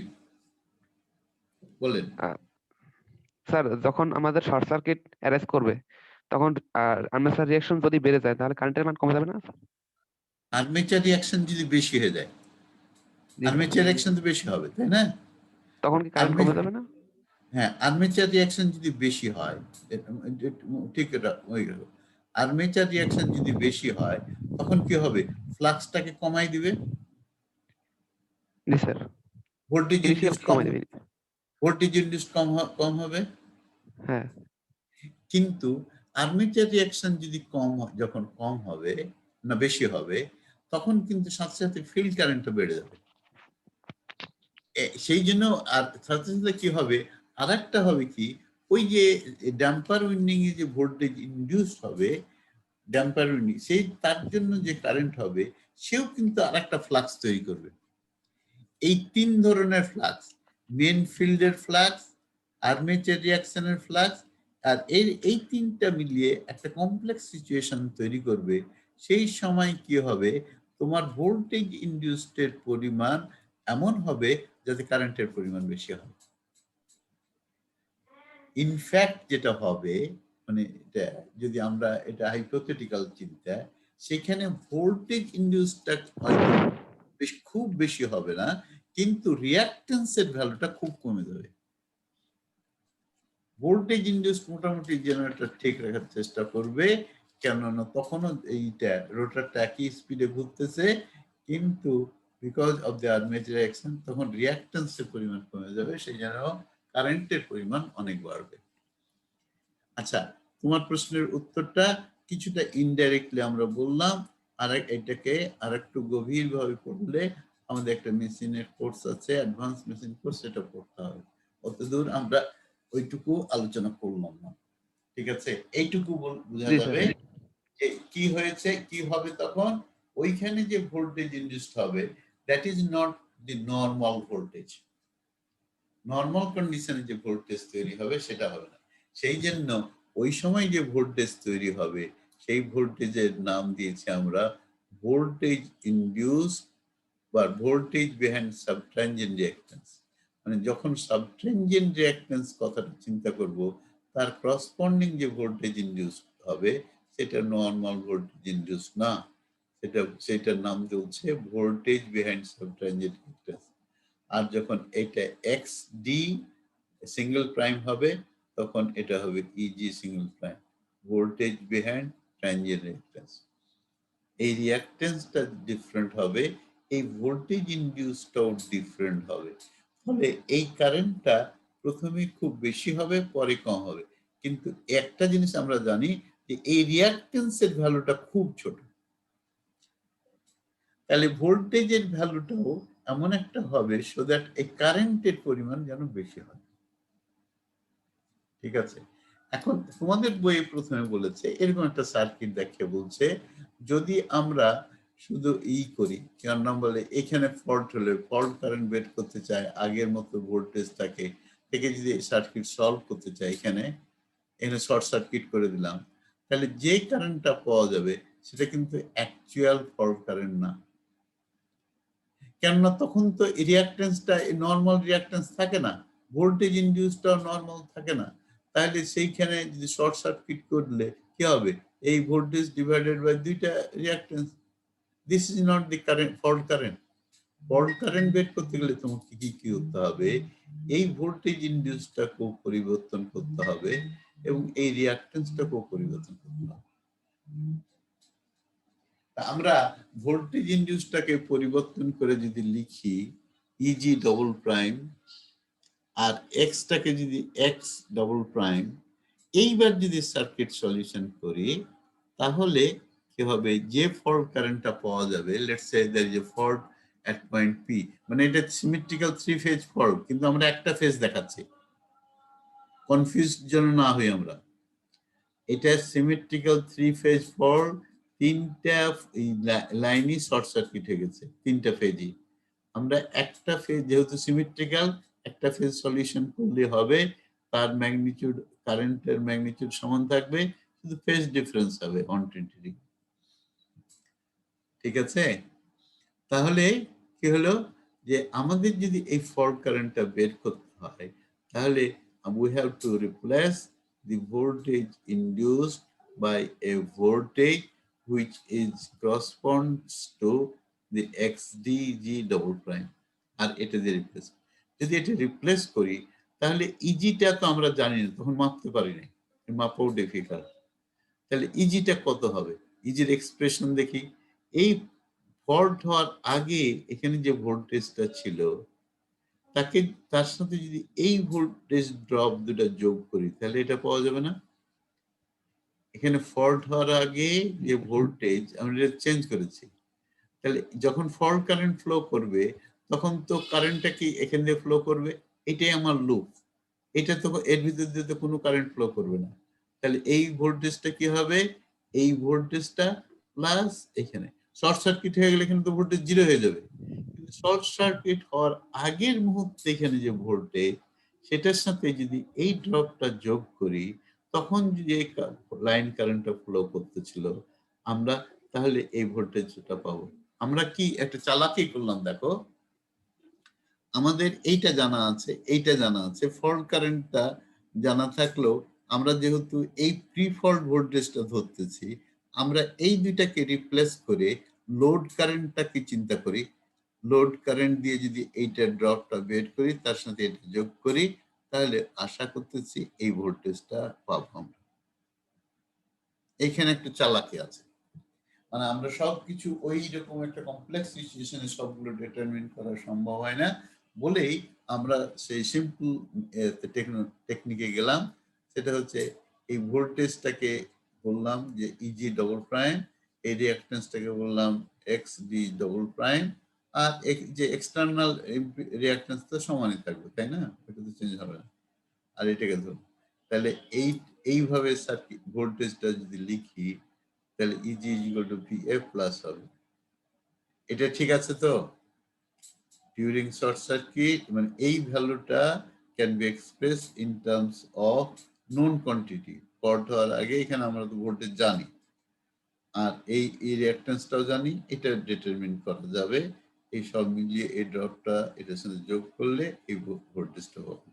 বলেন। স্যার যখন আমাদের শর্ট সার্কিট অ্যারেস্ট করবে তখন আর্মেচার রিঅ্যাকশন যদি বেড়ে যায় তাহলে কারেন্টের মান কমে যাবে না স্যার? আর্মেচার রিঅ্যাকশন যদি বেশি হয়ে যায়, আর্মেচার রিঅ্যাকশন তো বেশি হবে, তাই না? তখন কি কারেন্ট কমে যাবে না? হ্যাঁ, আর্মেচার রিঅ্যাকশন যদি বেশি হয়, ঠিক এটা ওই আর্মেচার রিঅ্যাকশন যদি বেশি হয় তখন কি হবে, ফ্লাক্সটাকে কমাই দিবে, জি স্যার। ভোল্টেজ ইনিশিয়াল ইনডিউস কম, কমে দিবে। ভোল্টেজ ইনডিউস কম হবে। হ্যাঁ। কিন্তু আর্মেচার রিঅ্যাকশন যদি যখন কম হবে না বেশি হবে, তখন কিন্তু সাথে সাথে ফিল্ড কারেন্টটা বেড়ে যাবে। সেই জন্য আর সাথে সাথে কি হবে, আর একটা হবে কি, ওই যে ড্যাম্পার উইন্ডিং এ যে ভোল্টেজ ইনডিউস হবে, ড্যাম্পার উইন্ডিং, সেই তার জন্য যে কারেন্ট হবে সেও কিন্তু আর একটা ফ্লাক্স তৈরি করবে। এই তিন ধরনের ফ্লাক্স, মেন ফিল্ডের ফ্লাক্স, আর্মেচার রিঅ্যাকশনের ফ্লাক্স, আর এই তিনটা মিলিয়ে একটা কমপ্লেক্স সিচুয়েশন তৈরি করবে। সেই সময় কি হবে, তোমার ভোল্টেজ ইনডিউসডের পরিমাণ এমন হবে যাতে কারেন্টের পরিমাণ বেশি হবে। ইনফ্যাক্ট যেটা হবে, মানে এটা যদি আমরা এটা হাইপোথেটিক্যাল চিন্তা, সেখানে ভোল্টেজ ইনডিউসটা হয়তো খুব বেশি হবে না, কিন্তু রিঅ্যাকট্যান্সের ভ্যালুটা খুব কমে যাবে। ভোল্টেজ ইনডিউস মোটামুটি জেনারেটর ঠিক রাখার চেষ্টা করবে, কেননা তখনও এইটা রোটারটা একই স্পিডে ঘুরতেছে, কিন্তু because of the armature action তখন রিঅ্যাকট্যান্সের পরিমাণ কমে যাবে, সেই জন্য কারেন্টের পরিমাণ অনেক বাড়বে। আচ্ছা, তোমার প্রশ্নের উত্তরটা কিছুটা ইনডাইরেক্টলি আমরা বললাম, আর এটাকে আর একটু গভীরভাবে পড়লে আমাদের একটা মেশিনের কোর্স আছে, অ্যাডভান্স মেশিন কোর্স, সেটা পড়তে হবে। অতদূর আমরা ওইটুকু আলোচনা করলাম না, ঠিক আছে? এইটুকু বোঝা জি স্যার। যাবে যে কি হয়েছে, কি হবে তখন। ওইখানে যে ভোল্টেজ ইনডিউসড হবে, that is not the normal voltage. Normal কন্ডিশনে যে ভোল্টেজ তৈরি হবে সেটা হবে না। সেই জন্য ওই সময় যে ভোল্টেজ তৈরি হবে সেই ভোল্টেজের নাম দিয়েছি আমরা ভোল্টেজ ইনডিউস বা ভোল্টেজ বিহাইন্ড সাবট্রানজিয়েন্ট রিঅ্যাকট্যান্স। মানে যখন সাবট্রানজিয়েন্ট রিঅ্যাকট্যান্স কথাটা চিন্তা করব, তার করসপন্ডিং যে ভোল্টেজ ইনডিউস হবে সেটা নর্মাল ভোল্টেজ ইনডিউস না, সেটার নাম চলছে ভোল্টেজ বিহাইন্ড সাবট্রানজিয়েন্ট রিঅ্যাকট্যান্স। আর যখন এটা এক্স ডি সিঙ্গেল প্রাইম হবে তখন এটা হবে easy single prime, voltage behind transient reactance. এই রিঅ্যাকট্যান্সটা ডিফারেন্ট হবে, এই ভোল্টেজ ইনডিউসটাও ডিফারেন্ট হবে। ফলে এই কারেন্টটা প্রথমে খুব বেশি হবে, পরে কম হবে। কিন্তু একটা জিনিস আমরা জানি যে এই রিঅ্যাকট্যান্সের ভ্যালুটা খুব ছোট, তাহলে ভোল্টেজের ভ্যালুটাও এমন একটা হবে সো দ্যাট এই কারেন্টের পরিমাণ যেন বেশি হয়, ঠিক আছে? এখন তোমাদের বইয়ে প্রথমে বলেছে এরকম একটা সার্কিট দেখিয়ে বলছে, যদি আমরা শুধু করি কার নাম বলে এখানে ফল্ট হলে ফল্ট কারেন্ট বের করতে চাই, আগের মতো ভোল্টেজ থাকে থেকে যদি সার্কিট সলভ করতে চাই, এখানে শর্ট সার্কিট করে দিলাম, তাহলে যে কারেন্টটা পাওয়া যাবে সেটা কিন্তু অ্যাকচুয়াল ফল্ট কারেন্ট না। কেননা তখন তো রিঅ্যাকট্যান্সটা নর্মাল রিঅ্যাকট্যান্স থাকে না, ভোল্টেজ ইনডিউসটাও নর্মাল থাকে না। তাহলে সেইখানে যদি শর্ট সার্কিট করলে কি হবে, এই ভোল্টেজ ডিভাইডেড বাই দুইটা reactance. This is not the current fault current. Fault current বের করতে গেলে তোমাকে কি কি করতে হবে, এই ভোল্টেজ ইনডিউসটাকেও পরিবর্তন করতে হবে এবং এই রিঅ্যাকট্যান্সটাকেও পরিবর্তন করতে হবে। আমরা ভোল্টেজ ইনডিউসটাকে পরিবর্তন করে যদি লিখি ইজি ডবল প্রাইম আর এক্সটাকে যদি এক্স ডবল প্রাইম, এইবার যদি সার্কিট সলিউশন করি তাহলে কি হবে, যে ফল্ট কারেন্টটা পাওয়া যাবে, let's say there is a fault at point P, মানে এটা সিমেট্রিক্যাল 3 ফেজ ফল্ট, কিন্তু আমরা একটা ফেজ দেখাচ্ছি, কনফিউজ যেন না হই আমরা। এটা সিমেট্রিক্যাল 3 ফেজ ফল্ট, তিনটা লাইনই শর্ট সার্কিট হয়ে গেছে, তিনটা ফেজই। আমরা একটা ফেজ যেহেতু সিমেট্রিক্যাল, একটা ফেজ সলিউশন করলে হবে, তার ম্যাগনিটিউড কারেন্টের ম্যাগনিটিউড সমান থাকবে, শুধু ফেজ ডিফারেন্স হবে 120 ডিগ্রি, ঠিক আছে? তাহলে কি হলো যে আমাদের যদি এই ফল্ট কারেন্টটা বের করতে হয় তাহলে we have to replace the voltage induced by a voltage which is corresponds to the xdg double prime, আর এটা দিয়ে রিপ্লেস। যদি এটা রিপ্লেস করি তাহলে ইজিটা তো আমরা জানি না, তখন মাপতে পারি না, মাপাও ডিফিকাল্ট। তাহলে ইজিটা কত হবে, ইজির এক্সপ্রেশন দেখি। এই ফল্ট হওয়ার আগে এখানে যে ভোল্টেজটা ছিল তাকে তার সাথে যদি এই ভোল্টেজ ড্রপ দুটো যোগ করি তাহলে এটা পাওয়া যাবে না। এখানে ফল্ট হওয়ার আগে যে ভোল্টেজ আমরা এটা চেঞ্জ করেছি, তাহলে যখন ফল্ট কারেন্ট ফ্লো করবে তখন তো কারেন্টটা কি এখান দিয়ে ফ্লো করবে, এটাই আমার লুপ, এটা তো এর ভিতর দিয়ে তো কোনো কারেন্ট ফ্লো করবে না। তাহলে এই ভোল্টেজটা কি হবে, এই ভোল্টেজটা প্লাস এখানে শর্ট সার্কিট হয়ে গেলে এখানে তো ভোল্টেজ 0 হয়ে যাবে, কিন্তু শর্ট সার্কিট হওয়ার আগের মুহূর্তে এখানে যে ভোল্টেজ সেটার সাথে যদি এই ড্রপটা যোগ করি তখন যদি এই লাইন কারেন্টটা ফ্লো করতেছিল আমরা, তাহলে এই ভোল্টেজটা পাবো। আমরা কি একটা চালাকি করলাম, দেখো আমাদের এইটা জানা আছে, এইটা জানা আছে, ফল্ট কারেন্টটা জানা থাকলেও আমরা যেহেতু এই প্রি ফল্ট ভোল্টেজটা ধরতেছি, আমরা এই দুইটাকে রিপ্লেস করে লোড কারেন্টটাকে চিন্তা করি। লোড কারেন্ট দিয়ে যদি এইটা ড্রপটা বের করি তার সাথে এটা যোগ করি তাহলে আশা করতেছি এই ভোল্টেজটা পাবো আমরা। এখানে একটু চালাকি আছে, মানে আমরা সবকিছু ওই রকম একটা কমপ্লেক্স সিচুয়েশনে সবগুলো ডিটারমিন করা সম্ভব হয় না বলেই আমরা সেই সিম্পল টেকনিকে গেলাম। সেটা হচ্ছে এই ভোল্টেজটাকে বললাম যে ইজি ডবল প্রাইম, এই রিঅ্যাকট্যান্সটাকে বললাম এক্স ডি ডবল প্রাইম, আর যে এক্সটার্নাল রিঅ্যাকট্যান্স তো সমানই থাকবে, তাই না? এটা তো চেঞ্জ হবে না। আর এটাকে ধরুন, তাহলে এইভাবে সার্কিট ভোল্টেজটা যদি লিখি তাহলে easy equal to VF plus হবে। এটা ঠিক আছে তো? ডিউরিং শর্ট সার্কিট মানে এই ভ্যালুটা can be express in terms of known quantity. Fault হওয়ার আগে এখানে আমরা তো ভোল্টেজ জানি, আর এই রিঅ্যাকট্যান্সটাও জানি, এটা ডিটারমিন করা যাবে। এই সব মিলিয়ে এই ড্রপটা এটার সাথে যোগ করলে এই ভোল্টেজটা হবে।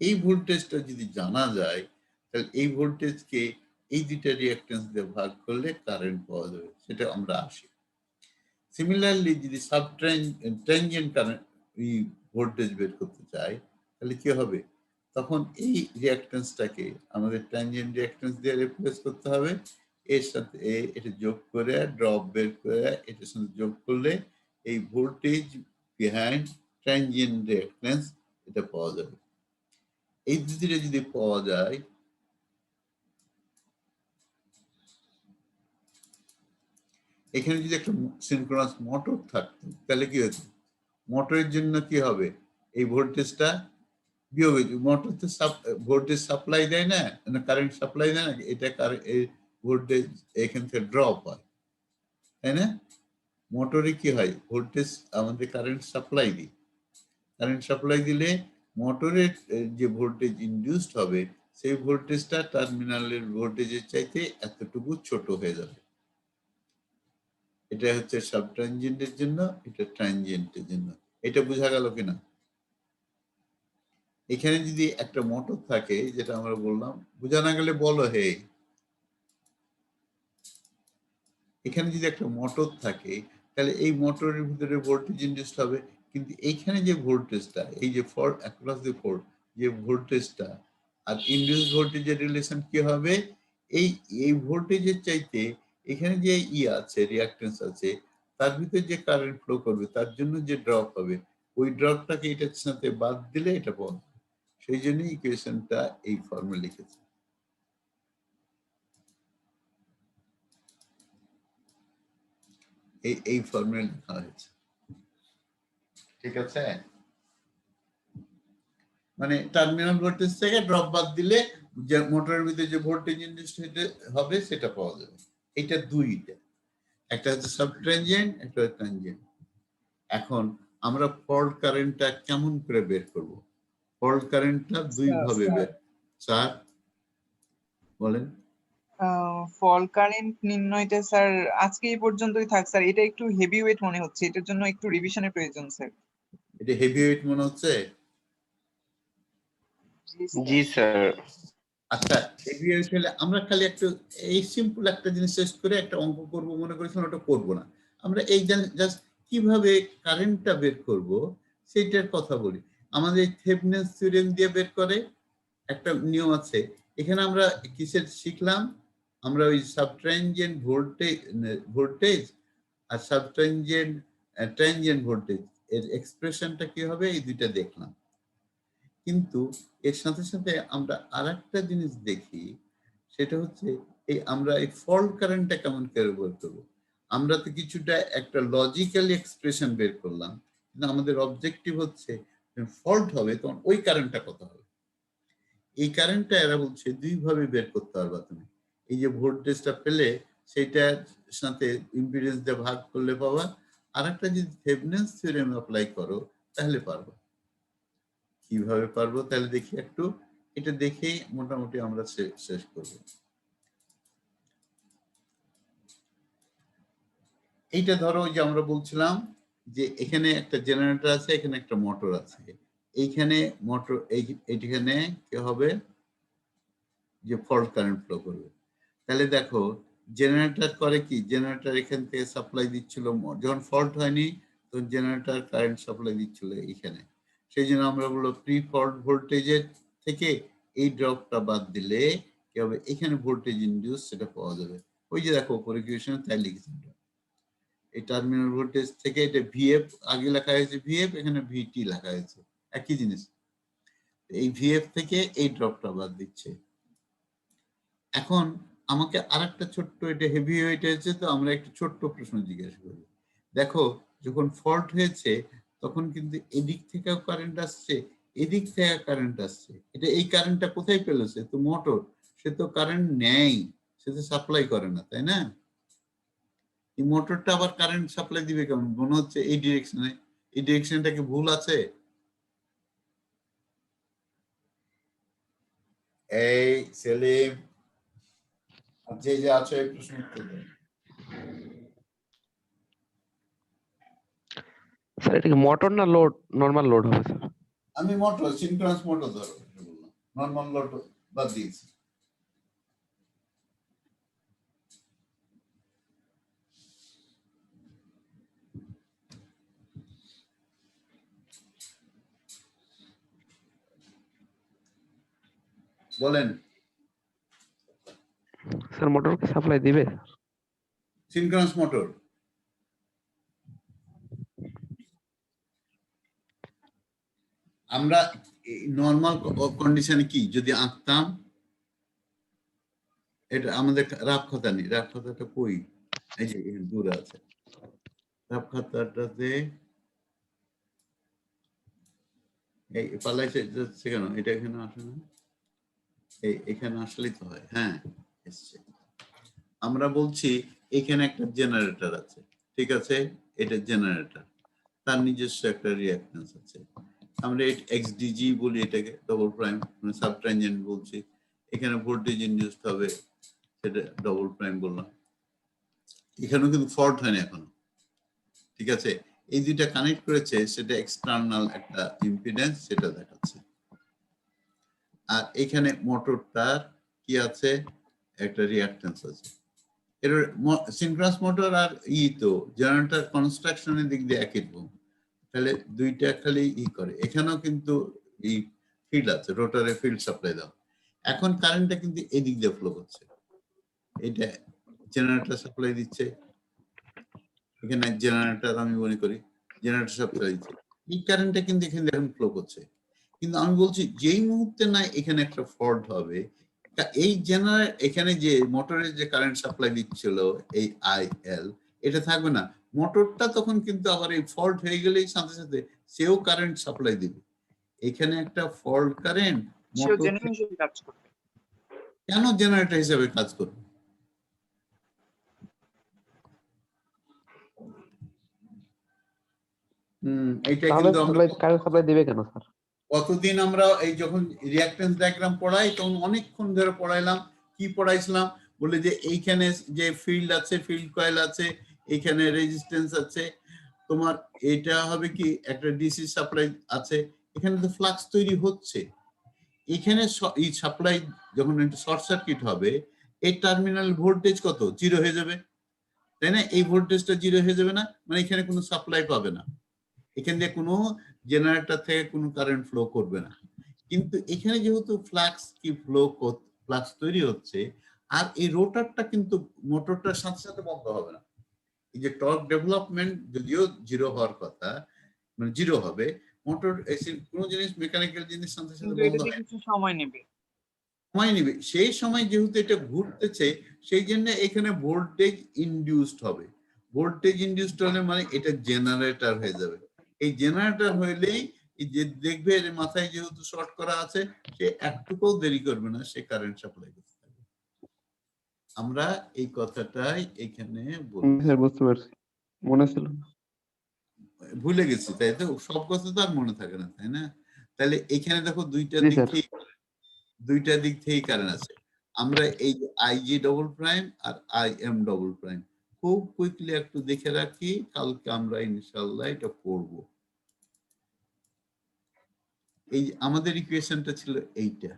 এই ভোল্টেজটা যদি জানা যায় তাহলে এই ভোল্টেজকে এই দুইটা রিঅ্যাকট্যান্স দিয়ে ভাগ করলে কারেন্ট পাওয়া যাবে, সেটা আমরা আসি। সিমিলারলি যদি ট্যানজেন্ট কারেন্ট ভোল্টেজ বের করতে চাই তাহলে কি হবে? তখন এই রিঅ্যাকট্যান্সটাকে আমাদের ট্যানজেন্ট রিঅ্যাকট্যান্স দিয়ে রিপ্লেস করতে হবে, এর সাথে এটা যোগ করে ড্রপ বের করে এটার সাথে যোগ করলে এই ভোল্টেজ বিহাইন্ড ট্যানজেন্ট রিঅ্যাকট্যান্স এটা পাওয়া যাবে। এই দুটিটা যদি পাওয়া যায় এখানে যদি একটা সিনক্রোনাস মোটর থাকতো তাহলে কি হতো? মোটরের জন্য কি হবে? এই ভোল্টেজটা বিয়োগ হয়ে যাবে। মোটর তো ভোল্টেজ সাপ্লাই দেয় না, কারেন্ট সাপ্লাই দেয় না, এটা এই ভোল্টেজ এখান থেকে ড্রপ হয়, তাই না? মোটরে কি হয়? ভোল্টেজ আমাদের কারেন্ট সাপ্লাই দিই, কারেন্ট সাপ্লাই দিলে মোটরের যে ভোল্টেজ ইনডিউসড হবে সেই ভোল্টেজটা টার্মিনালের ভোল্টেজের চাইতে এতটুকু ছোট হয়ে যাবে। এটা হচ্ছে সাব ট্রানজিয়েন্টের জন্য, এটা ট্রানজিয়েন্টের জন্য। এটা বোঝা গেল কিনা? এখানে যদি একটা মোটর থাকে, যেটা আমরা বললাম, বোঝা না গেলে বলো হে। এখানে যদি একটা মোটর থাকে তাহলে এই মোটরের ভিতরে ভোল্টেজ ইনডিউসড হবে, কিন্তু এইখানে যে ভোল্টেজটা, এই যে অ্যাক্রস দ্য ফোর্ট যে ভোল্টেজটা আর ইনডিউস ভোল্টেজের রিলেশন কি হবে? এই ভোল্টেজের চাইতে এখানে যে আছে রিঅ্যাকট্যান্স আছে তার ভিতরে যে কারেন্ট ফ্লো করবে তার জন্য যে ড্রপ হবে, ওই ড্রপটাকে এটার সাথে বাদ দিলে এটা পাওয়া যাবে। সেই জন্য ইকুয়েশনটা এই ফর্মে লিখেছে। এই ফর্মে লেখা হয়েছে, ঠিক আছে? মানে টার্মিনাল ভোল্টেজ থেকে ড্রপ বাদ দিলে যে মোটরের ভিতরে যে ভোল্টেজ ইনডিউসড হবে সেটা পাওয়া যাবে। এটা দুইটা, একটা হচ্ছে সাব ট্রানজিয়েন্ট, একটা হচ্ছে ট্রানজিয়েন্ট। এখন আমরা ফল্ট কারেন্টটা কেমন করে বের করব? ফল্ট কারেন্টটা দুই ভাবে বের। স্যার বলেন। ফল্ট কারেন্ট নির্ণয়টা স্যার আজকে এই পর্যন্তই থাক স্যার। এটা একটু হেভি ওয়েট মনে হচ্ছে, এটার জন্য একটু রিভিশনের প্রয়োজন স্যার। এটা হেভি ওয়েট মনে হচ্ছে? জি স্যার। আচ্ছা, হেভি ওয়েট হলে আমরা খালি একটু এই সিম্পল একটা জিনিস শেষ করে একটা অঙ্ক করব মনে করেছিলাম, ওটা করবো না। আমরা এই জাস্ট কিভাবে কারেন্টটা বের করব সেইটার কথা বলি। আমাদের থেভেনিন থিওরেম দিয়ে বের করে একটা নিয়ম আছে। এখানে আমরা কিসের শিখলাম? আমরা ওই সাবট্রানজিয়েন্ট ভোল্টেজ আর সাবট্রানজিয়েন্ট ট্রানজিয়েন্ট ভোল্টেজ এর এক্সপ্রেশনটা কি হবে এই দুইটা দেখলাম। কিন্তু এর সাথে সাথে আমরা আরেকটা জিনিস দেখি, সেটা হচ্ছে আমরা এই ফল্ট কারেন্টটা কেমন করে বের করবো। আমরা তো কিছুটা একটা লজিক্যালি এক্সপ্রেশন বের করলাম, কিন্তু আমাদের অবজেক্টিভ হচ্ছে ফল্ট হবে তখন ওই কারেন্টটা কত হবে। এই কারেন্টটা এরা বলছে দুই ভাবে বের করতে পারবা তুমি। এই যে ভোল্টেজটা পেলে সেটার সাথে ইম্পিডেন্স দিয়ে ভাগ করলে পাবা, আর একটা যদি থেভেনিন থিওরেম অ্যাপ্লাই করো তাহলে পারবা। কিভাবে পারবো তাহলে দেখি একটু, এটা দেখেই মোটামুটি আমরা শেষ করব। এইটা ধরো যে আমরা বলছিলাম যে এখানে একটা জেনারেটর আছে, এখানে একটা মোটর আছে। এইখানে মোটর এইখানে কি হবে? যে ফল্ট কারেন্ট ফ্লো করবে। তাহলে দেখো জেনারেটর করে কি, জেনারেটর এখান থেকে সাপ্লাই দিচ্ছিল, যখন ফল্ট হয়নি তো জেনারেটর কারেন্ট সাপ্লাই দিচ্ছিল এখানে, সেই জন্য আমরা বলবো প্রি ফল্ট ভোল্টেজের থেকে এই ড্রপটা বাদ দিলে কি হবে, এখানে ভোল্টেজ ইনডিউস সেটা পাওয়া যাবে। ওই যে দেখো উপরে ইকুয়েশনে তাই লিখেছি, এই টার্মিনাল ভোল্টেজ থেকে এটা ভিএফ আগে লেখা হয়েছে, ভিএফ এখানে ভিটি লেখা হয়েছে, একই জিনিস। এই ভিএফ থেকে এই ড্রপটা বাদ দিচ্ছে। এখন আমাকে আরেকটা ছোট্ট, এটা হেভি ওয়েট হয়েছে, তো আমরা একটা ছোট্ট প্রশ্ন জিজ্ঞাসা করি। দেখো যখন ফল্ট হয়েছে তখন কিন্তু এদিক থেকেও কারেন্ট আসছে, এদিক থেকে কারেন্ট আসছে। এটা এই কারেন্টটা কোথায় পেল? সে তো মোটর, সে তো কারেন্ট নেয়, সে তো সাপ্লাই করে না, তাই না? এই মোটরটা আবার কারেন্ট সাপ্লাই দিবে কেমন? মনে হচ্ছে এই ডিরেকশনে, এই ডিরেকশনটা কি ভুল আছে? এই সেলিম, যে যে আছে এই প্রশ্ন উত্তর দাও। স্যার এটা কি মোটর না লোড, নরমাল লোড হবে স্যার? আমি মোটর, সিনক্রোনাস মোটর ধরো বললাম, নরমাল লোড বাদ দিয়েছি। বলেন স্যার মোটর কি সাপ্লাই দিবে? সিনক্রোনাস মোটর আমরা নরমাল কন্ডিশনে কি যদি আঁকতাম, এটা আমাদের রাফ খাতা নেই, রাফ খাতাটা কই? এই যে এখানে দূরে আছে রাফ খাতাটাতে, এই পাল্লাইছে যাচ্ছে কেন? এটা এখানে আসে না, এই এখানে আসলেই তো হয়। হ্যাঁ এসছে। আমরা বলছি এখানে একটা জেনারেটর আছে, ঠিক আছে, এটা জেনারেটর, তার নিজস্ব একটা রিঅ্যাকট্যান্স আছে, আমরা এক্সডিজি বলি এটাকে, ডবল প্রাইম মানে সাবট্রানজিয়েন্ট বলছি। এখানে ভোল্টেজ ইনডিউসড হবে, সেটা ডবল প্রাইম বললাম। এখানেও কিন্তু ফল্ট হয়নি এখনো, ঠিক আছে। এই দুইটা কানেক্ট করেছে, সেটা এক্সটার্নাল একটা ইম্পিডেন্স, সেটা দেখাচ্ছে। আর এখানে মোটরটার কি আছে, একটা রিঅ্যাকট্যান্স আছে। এর সিনক্রোনাস মোটর আর তো জেনারেটর কনস্ট্রাকশনের দিক দিয়ে একই রকম, তাহলে দুইটা খালি করে। এখানেও কিন্তু এই ফিল্ড আছে, রোটারে ফিল্ড সাপ্লাই দাও। এখন কারেন্টটা কিন্তু এদিক দিয়ে ফ্লো করছে, এটা জেনারেটর সাপ্লাই দিচ্ছে, এখানে জেনারেটর আমি মনে করি জেনারেটর সাপ্লাই দিচ্ছে, এই কারেন্টটা কিন্তু এখানে এখন ফ্লো করছে। কিন্তু আমি বলছি যেই মুহূর্তে না এখানে একটা ফল্ট হবে, এই এখানে যে মোটরের যে কারেন্ট সাপ্লাই দিচ্ছিল এই আইএল, এটা থাকবে না। মোটরটা তখন কিন্তু আবার এই ফল্ট হয়ে গেলেই সাথে সাথে সেও কারেন্ট সাপ্লাই দিবে। এখানে একটা ফল্ট কারেন্ট সেও মোটর জেনারেটর হিসেবে কাজ করবে। কেন জেনারেটর হিসেবে কাজ করবে? এটা তাহলে কিন্তু আমরা কারেন্ট সাপ্লাই দিবে কেন স্যার? কতদিন আমরা এই যখন রিঅ্যাকট্যান্স ডায়াগ্রাম পড়াই তখন অনেকক্ষণ ধরে পড়াইলাম। কি পড়াইছিলাম? বলে যে এইখানে যে ফিল্ড আছে, ফিল্ড কয়েল আছে, এখানে রেজিস্ট্যান্স আছে, তোমার এটা হবে কি একটা ডিসি সাপ্লাই আছে, এখানে তো ফ্লাক্স তৈরি হচ্ছে। এখানে এই সাপ্লাই যখন একটা শর্ট সার্কিট হবে, এই টার্মিনাল ভোল্টেজ কত? জিরো হয়ে যাবে, তাই না? এই ভোল্টেজটা জিরো হয়ে যাবে না, মানে এখানে কোনো সাপ্লাই পাবে না, এখান দিয়ে কোনো জেনারেটর থেকে কোনো কারেন্ট ফ্লো করবে না। কিন্তু এখানে যেহেতু ফ্লাক্স তৈরি হচ্ছে, আর এই রোটারটা কিন্তু মোটরটার সাথে সাথে বন্ধ হবে না। এই যে টর্ক ডেভেলপমেন্ট যদিও জিরো হওয়ার কথা, মানে জিরো হবে, মোটর কোনো জিনিস মেকানিক্যাল জিনিস সাথে সাথে কিন্তু বন্ধ এটাতে হয়, কিছু সময় নেবে। সময় নেবে। সেই সময় যেহেতু এটা ঘুরতেছে, সেই জন্য এখানে ভোল্টেজ ইনডিউসড হবে। ভোল্টেজ ইনডিউসড হলে মানে এটা জেনারেটর হয়ে যাবে। এই জেনারেটর হইলেই যে দেখবে এর মাথায় যেহেতু শর্ট করা আছে, সে একটুকুও দেরি করবে না, সে কারেন্ট সাপ্লাই করতে থাকবে। আমরা এই কথাটাই এখানে বলছি, স্যার বুঝতে পারছি, মনে ছিল না। ভুলে গেছি তাই তো, সব কথা তো আর মনে থাকে না, তাই না? তাহলে এখানে দেখো দুইটা জি দিক স্যার। থেকে, দুইটা দিক থেকেই কারেন্ট আছে। আমরা এই যে আইজি ডবল প্রাইম আর আই এম ডবল প্রাইম খুব কুইকলি একটু দেখে রাখি, কালকে আমরা ইনশাআল্লাহ এটা পড়ব। এই যে আমাদের ইকুয়েশনটা ছিল এইটা,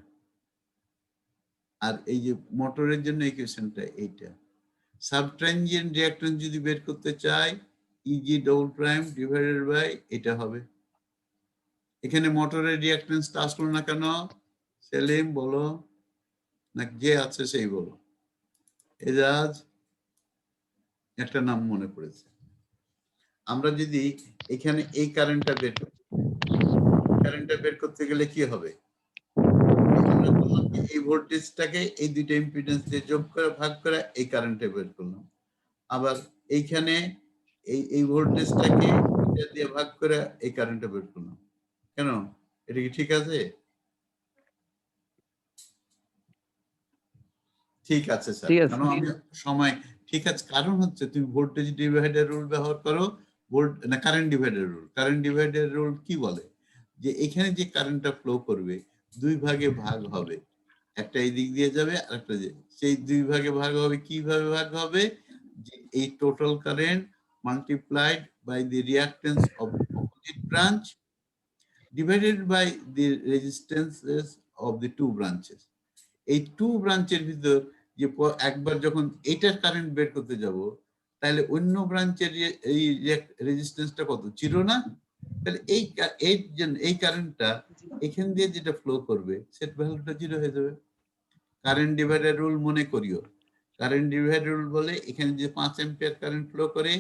আর এই যে মোটরের জন্য ইকুয়েশনটা এইটা। সাবট্রানজিয়েন্ট রিঅ্যাকট্যান্স যদি বের করতে চাই, IG double prime divided by এটা হবে। এখানে মোটরের রিঅ্যাকট্যান্সটা আসলো না কেন? সেলিম বলো, না যে আছে সেই বলো। এজাজ একটা নাম মনে পড়েছে। আমরা যদি এখানে এই কারেন্টটা বের করতে গেলে কি হবে? আমরা বললাম যে এই ভোল্টেজটাকে এই দুইটা ইম্পিডেন্স দিয়ে যোগ করে ভাগ করে এই কারেন্টটা বের করলাম। আবার এইখানে এই ভোল্টেজটাকে এটা দিয়ে ভাগ করে এই কারেন্টটা বের করলাম। কেন? এটা কি ঠিক আছে? ঠিক আছে স্যার, ঠিক আছে। কারণ আমি সময় ঠিক আছে, কারণ হচ্ছে তুমি ভোল্টেজ ডিভাইডার রুল ব্যবহার করো, current divider rule. Current divider rule কি বলে? যে এখানে যে কারেন্টটা ফ্লো করবে দুই ভাগে ভাগ হবে, একটা এই দিক দিয়ে যাবে আর একটা সেই দুই ভাগে ভাগ হবে। কিভাবে ভাগ হবে? যে এই total current multiplied by the reactance of opposite branch divided by the resistances of the two branches. এই টু ব্রাঞ্চের ভিতর যে একবার যখন এটার কারেন্ট বের করতে যাব, তাহলে অন্য ব্রাঞ্চের এই রেজিস্ট্যান্সটা কত? 0 না? তাহলে এই কারেন্টটা এখান দিয়ে যেটা ফ্লো করবে সেট ভ্যালুটা 0 হয়ে যাবে। কারেন্ট ডিভাইডার রুল মনে করিও। কারেন্ট ডিভাইডার রুল বলে এখানে যে 5 অ্যাম্পিয়ার কারেন্ট ফ্লো করে,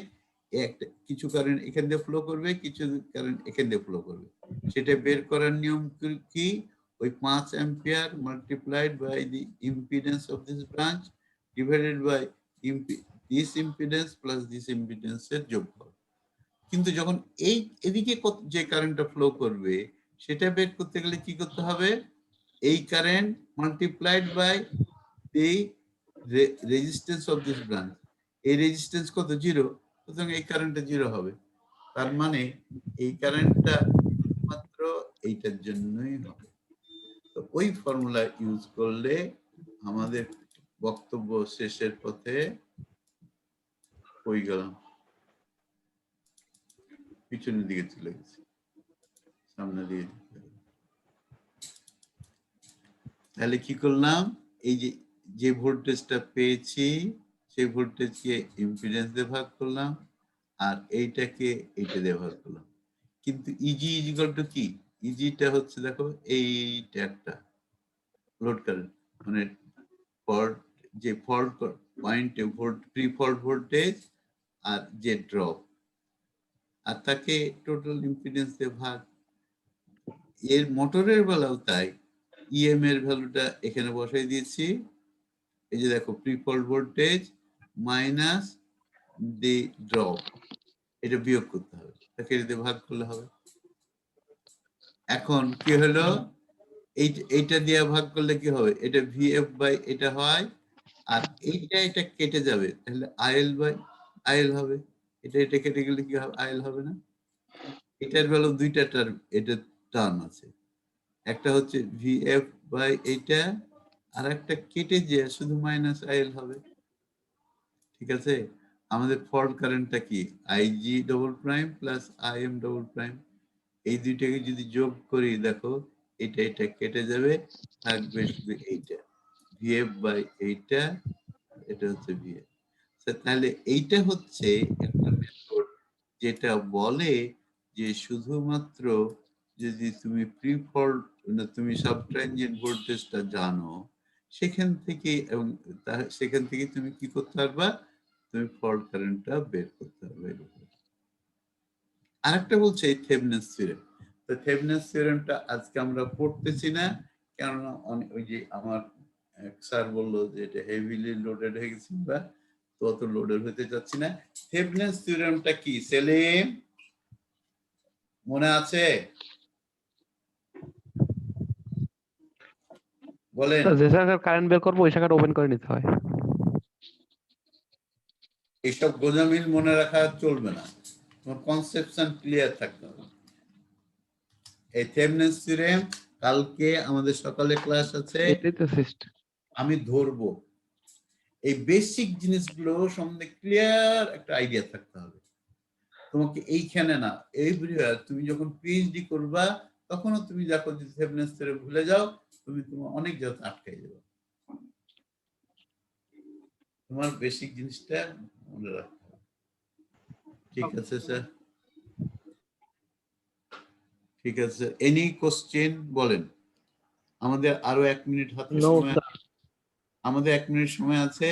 একটা কিছু কারেন্ট এখান দিয়ে ফ্লো করবে, কিছু কারেন্ট এখান দিয়ে ফ্লো করবে। সেটা বের করার নিয়ম কি? ওই 5 ampere multiplied by the impedance of this branch divided by this impedance plus this ইম্পিডেন্সের যোগফল। কিন্তু যখন এদিকে যে কারেন্টটা ফ্লো করবে সেটা বের করতে গেলে কি করতে হবে? এই current multiplied by the resistance of this branch. এই রেজিস্ট্যান্স কত? 0। সুতরাং এই কারেন্টটা 0 হবে। তার মানে এই কারেন্টটা মাত্র এইটার জন্যই হবে। তো ওই ফর্মুলা ইউজ করলে আমাদের বক্তব্য শেষের পথে হয়ে গেলাম, পিছনের দিকে চলে গেছে, সামনে দিয়ে। তাহলে কি করলাম? এই যে ভোল্টেজটা পেয়েছি সেই ভোল্টেজকে ইম্পিডেন্স দিয়ে ভাগ করলাম আর এইটাকে এইটা দিয়ে ভাগ করলাম। কিন্তু ইজি ইজিক্যাল টু কি? ইজিটা হচ্ছে দেখো এইটা একটা লোড কারেন্ট, মানে যে ফল্ট পয়েন্টে প্রি ফল্ট ভোল্টেজ আর যে ড্রপ, আর তাকে টোটাল ইম্পিডেন্স দিয়ে ভাগ। এর মোটরের বেলাও তাই, ইএম এর ভ্যালুটা এখানে বসাই দিয়েছি। এই যে দেখো প্রি ফল্ট ভোল্টেজ মাইনাস দি ড্রপ, এটা বিয়োগ করতে হবে, তাকে যদি ভাগ করলে হবে। এখন কি হলো? এইটা দিয়ে ভাগ করলে কি হবে? এটা ভিএফ বাই এটা হয়, আর এটা কেটে যাবে, তাহলে আইএল বাই আইএল হবে। এটা কেটে গেলে কি হবে? আইএল হবে না? এটার ভ্যালু দুইটা টার্ম, এটা টার্ম আছে, একটা হচ্ছে ভিএফ বাই এইটা, আর একটা কেটে যে শুধু মাইনাস আইএল হবে। ঠিক আছে? আমাদের ফল্ট কারেন্টটা কি? IG double prime plus IM double prime. এই দুইটাকে যদি যোগ করি দেখো এটা কেটে যাবে, থাকবে শুধু এইটা ভিএফ বাই এইটা, এটা হচ্ছে ভিএফ। তাহলে এইটা হচ্ছে একটা মেথড যেটা বলে যে শুধুমাত্র যদি তুমি প্রি ফল্ট, তুমি সাবট্রানজিয়েন্ট ভোল্টেজটা জানো, সেখান থেকে এবং সেখান থেকে তুমি কি করতে পারবা? তুমি ফল্ট কারেন্টটা বের করতে পারবে। আরেকটা বলছে থেভেনিনস থিওরেম। তো থেভেনিনস থিওরেমটা আজকে আমরা পড়তেছি না, কেননা ওই যে আমার স্যার বললো যে এটা হেভিলি লোডেড হয়ে গেছে, বা তত লোডেড হতে যাচ্ছি না। থেভেনিনস থিওরেমটা কি সেলিম মনে আছে? বলেন। যে জায়গায় কারেন্ট বের করবো ওই জায়গাটা ওপেন করে নিতে হয়। এইসব গোজামিল মনে রাখা চলবে না, তোমার কনসেপশন ক্লিয়ার থাকতে হবে। এই থেভেনিনস থিওরেম কালকে আমাদের সকালে ক্লাস আছে, এটাই তো সিস্টেম। আমি ধরবো। এই বেসিক জিনিসগুলো সম্বন্ধে ক্লিয়ার একটা আইডিয়া থাকতে হবে তোমাকে। এইখানে না, এভরিওয়্যার তুমি যখন পিএইচডি করবা তখনও তুমি দেখো যে থেভেনিনস থিওরেম ভুলে যাও, তুমি তোমার অনেক জায়গা আটকে যাবে। তোমার বেসিক জিনিসটা মনে রাখতে হবে। ঠিক আছে স্যার, ঠিক আছে। এনি কোশ্চেন বলেন। আমাদের আরো 1 মিনিট হাতে No, সময়, sir. আমাদের 1 মিনিট সময় আছে।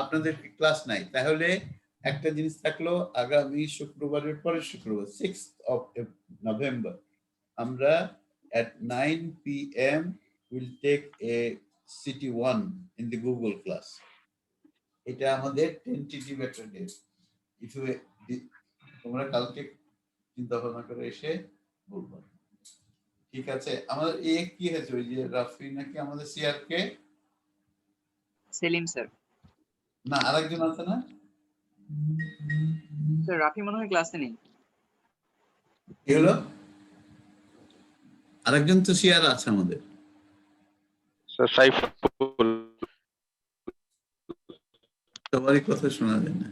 আপনাদের ক্লাস নাই, তাহলে একটা জিনিস থাকলো, আগামী শুক্রবারের পরের শুক্রবার 6th of November আমরা at 9 p.m. will take a city 1 in the Google class. এটা আমাদের টেন্টেটিভ একটা ডেট। তোমরা কালকে চিন্তা ভাবনা করে এসে বলবো, ঠিক আছে? আমাদের এ কি হয়েছে, ওই যে রাফি নাকি আমাদের সিআর কে, সেলিম স্যার। না আরেকজন আছে না? স্যার রাফি মনে হয় ক্লাসে নেই। কি হলো? আরেকজন তো সিআর আছে আমাদের। স্যার সাইফুল। সবারই কথা শোনা যায় না।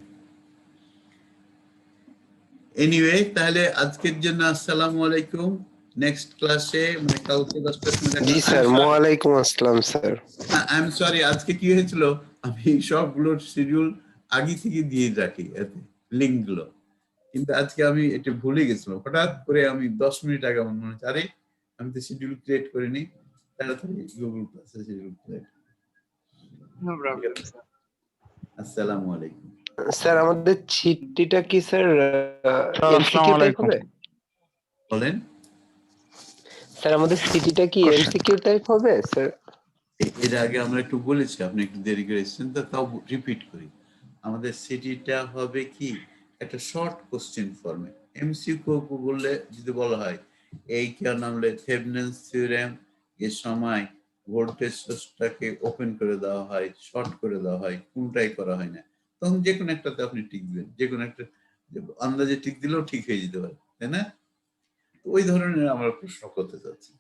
এনিওয়ে, তাহলে আজকের জন্য আসসালামু আলাইকুম। নেক্সট ক্লাসে মানে কালকে 10টার সময় দেখা জি স্যার, ওয়ালাইকুম আসসালাম স্যার। আই এম সরি, আজকে কি হয়েছিল, আমি সবগুলোর শিডিউল আগে থেকে দিয়ে রাখি এতে লিঙ্ক গুলো, কিন্তু আজকে আমি এটা ভুলে গেছিলাম। হঠাৎ করে আমি 10 মিনিট আগে আমার মনে হচ্ছে, আরে আমি তো শিডিউল ক্রিয়েট করিনি, তাড়াতাড়ি গুগল ক্লাসে schedule create. No problem sir. আসসালামু আলাইকুম। স্যার আমাদের চিঠিটা কি স্যার এমসিকিউ টাইপ হবে? বলেন। স্যার আমাদের সিটিটা কি এমসিকিউ টাইপ হবে স্যার? এর আগে আমরা একটু বলেছি, আপনি একটু দেরি করে এসেছেন, তো তাও রিপিট করি। আমাদের সিটিটা হবে কি একটা শর্ট কোশ্চেন ফর্মে। এমসিকিউ বললে যদি বলা হয় এই কি নামলে থেভেনিনস থিওরেম এর সময় ভোল্টেজ সোর্সটাকে ওপেন করে দেওয়া হয়, শর্ট করে দেওয়া হয়, কোনটাই করা হয় না, তখন যে কোনো একটাতে আপনি টিক দিবেন, যে কোনো একটা আন্দাজে টিক দিলেও ঠিক হয়ে যেতে পারে, তাই না? ওই ধরনের আমরা প্রশ্ন করতে চাচ্ছি।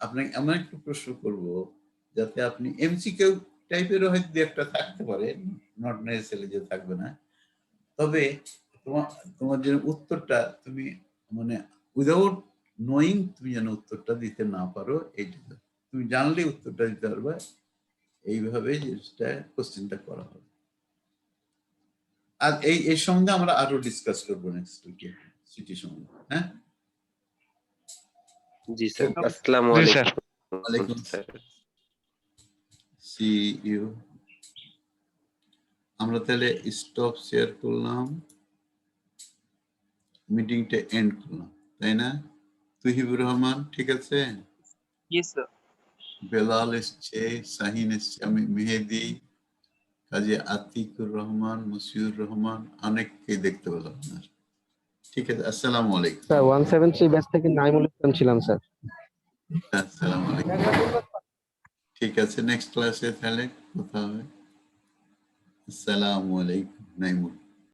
আপনাকে এমন একটু প্রশ্ন করব যাতে আপনি এমসিকিউ টাইপেরও হয়তো দু একটা থাকতে পারে, নট নেসেসারি যে থাকবে না, তবে তোমার যে উত্তরটা তুমি মানে উইদাউট নোয়িং তুমি যেন উত্তরটা দিতে না পারো, এইটা তুমি জানলে উত্তরটা দিতে পারবে, এইভাবে জিনিসটা কোশ্চেনটা করা হবে। আর এই সম্বন্ধে আমরা আরো ডিসকাস করবো নেক্সট উইকে সিটি সম্বন্ধে। হ্যাঁ, জি স্যার, আসসালামু জি স্যার। আলাইকুম। ওয়ালাইকুম স্যার সি ইউ। আমরা তাহলে স্টপ শেয়ার করলাম, মিটিংটা এন্ড করলাম, তাই না? তুহিবুর রহমান ঠিক আছে, ইয়েস স্যার। বেলাল এসছে, শাহিন এসছে, আমি মেহেদি, কাজী আতিকুর রহমান, মুসিউর রহমান, অনেককে দেখতে পেলাম আপনার। ঠিক আছে, আসসালামু আলাইকুম। স্যার 173 ব্যাচ থেকে নাইমুল ইসলাম ছিলাম স্যার। আসসালামু আলাইকুম। ঠিক আছে, নেক্সট ক্লাসে তাহলে কথা হবে। আসসালামু আলাইকুম নাইমুল।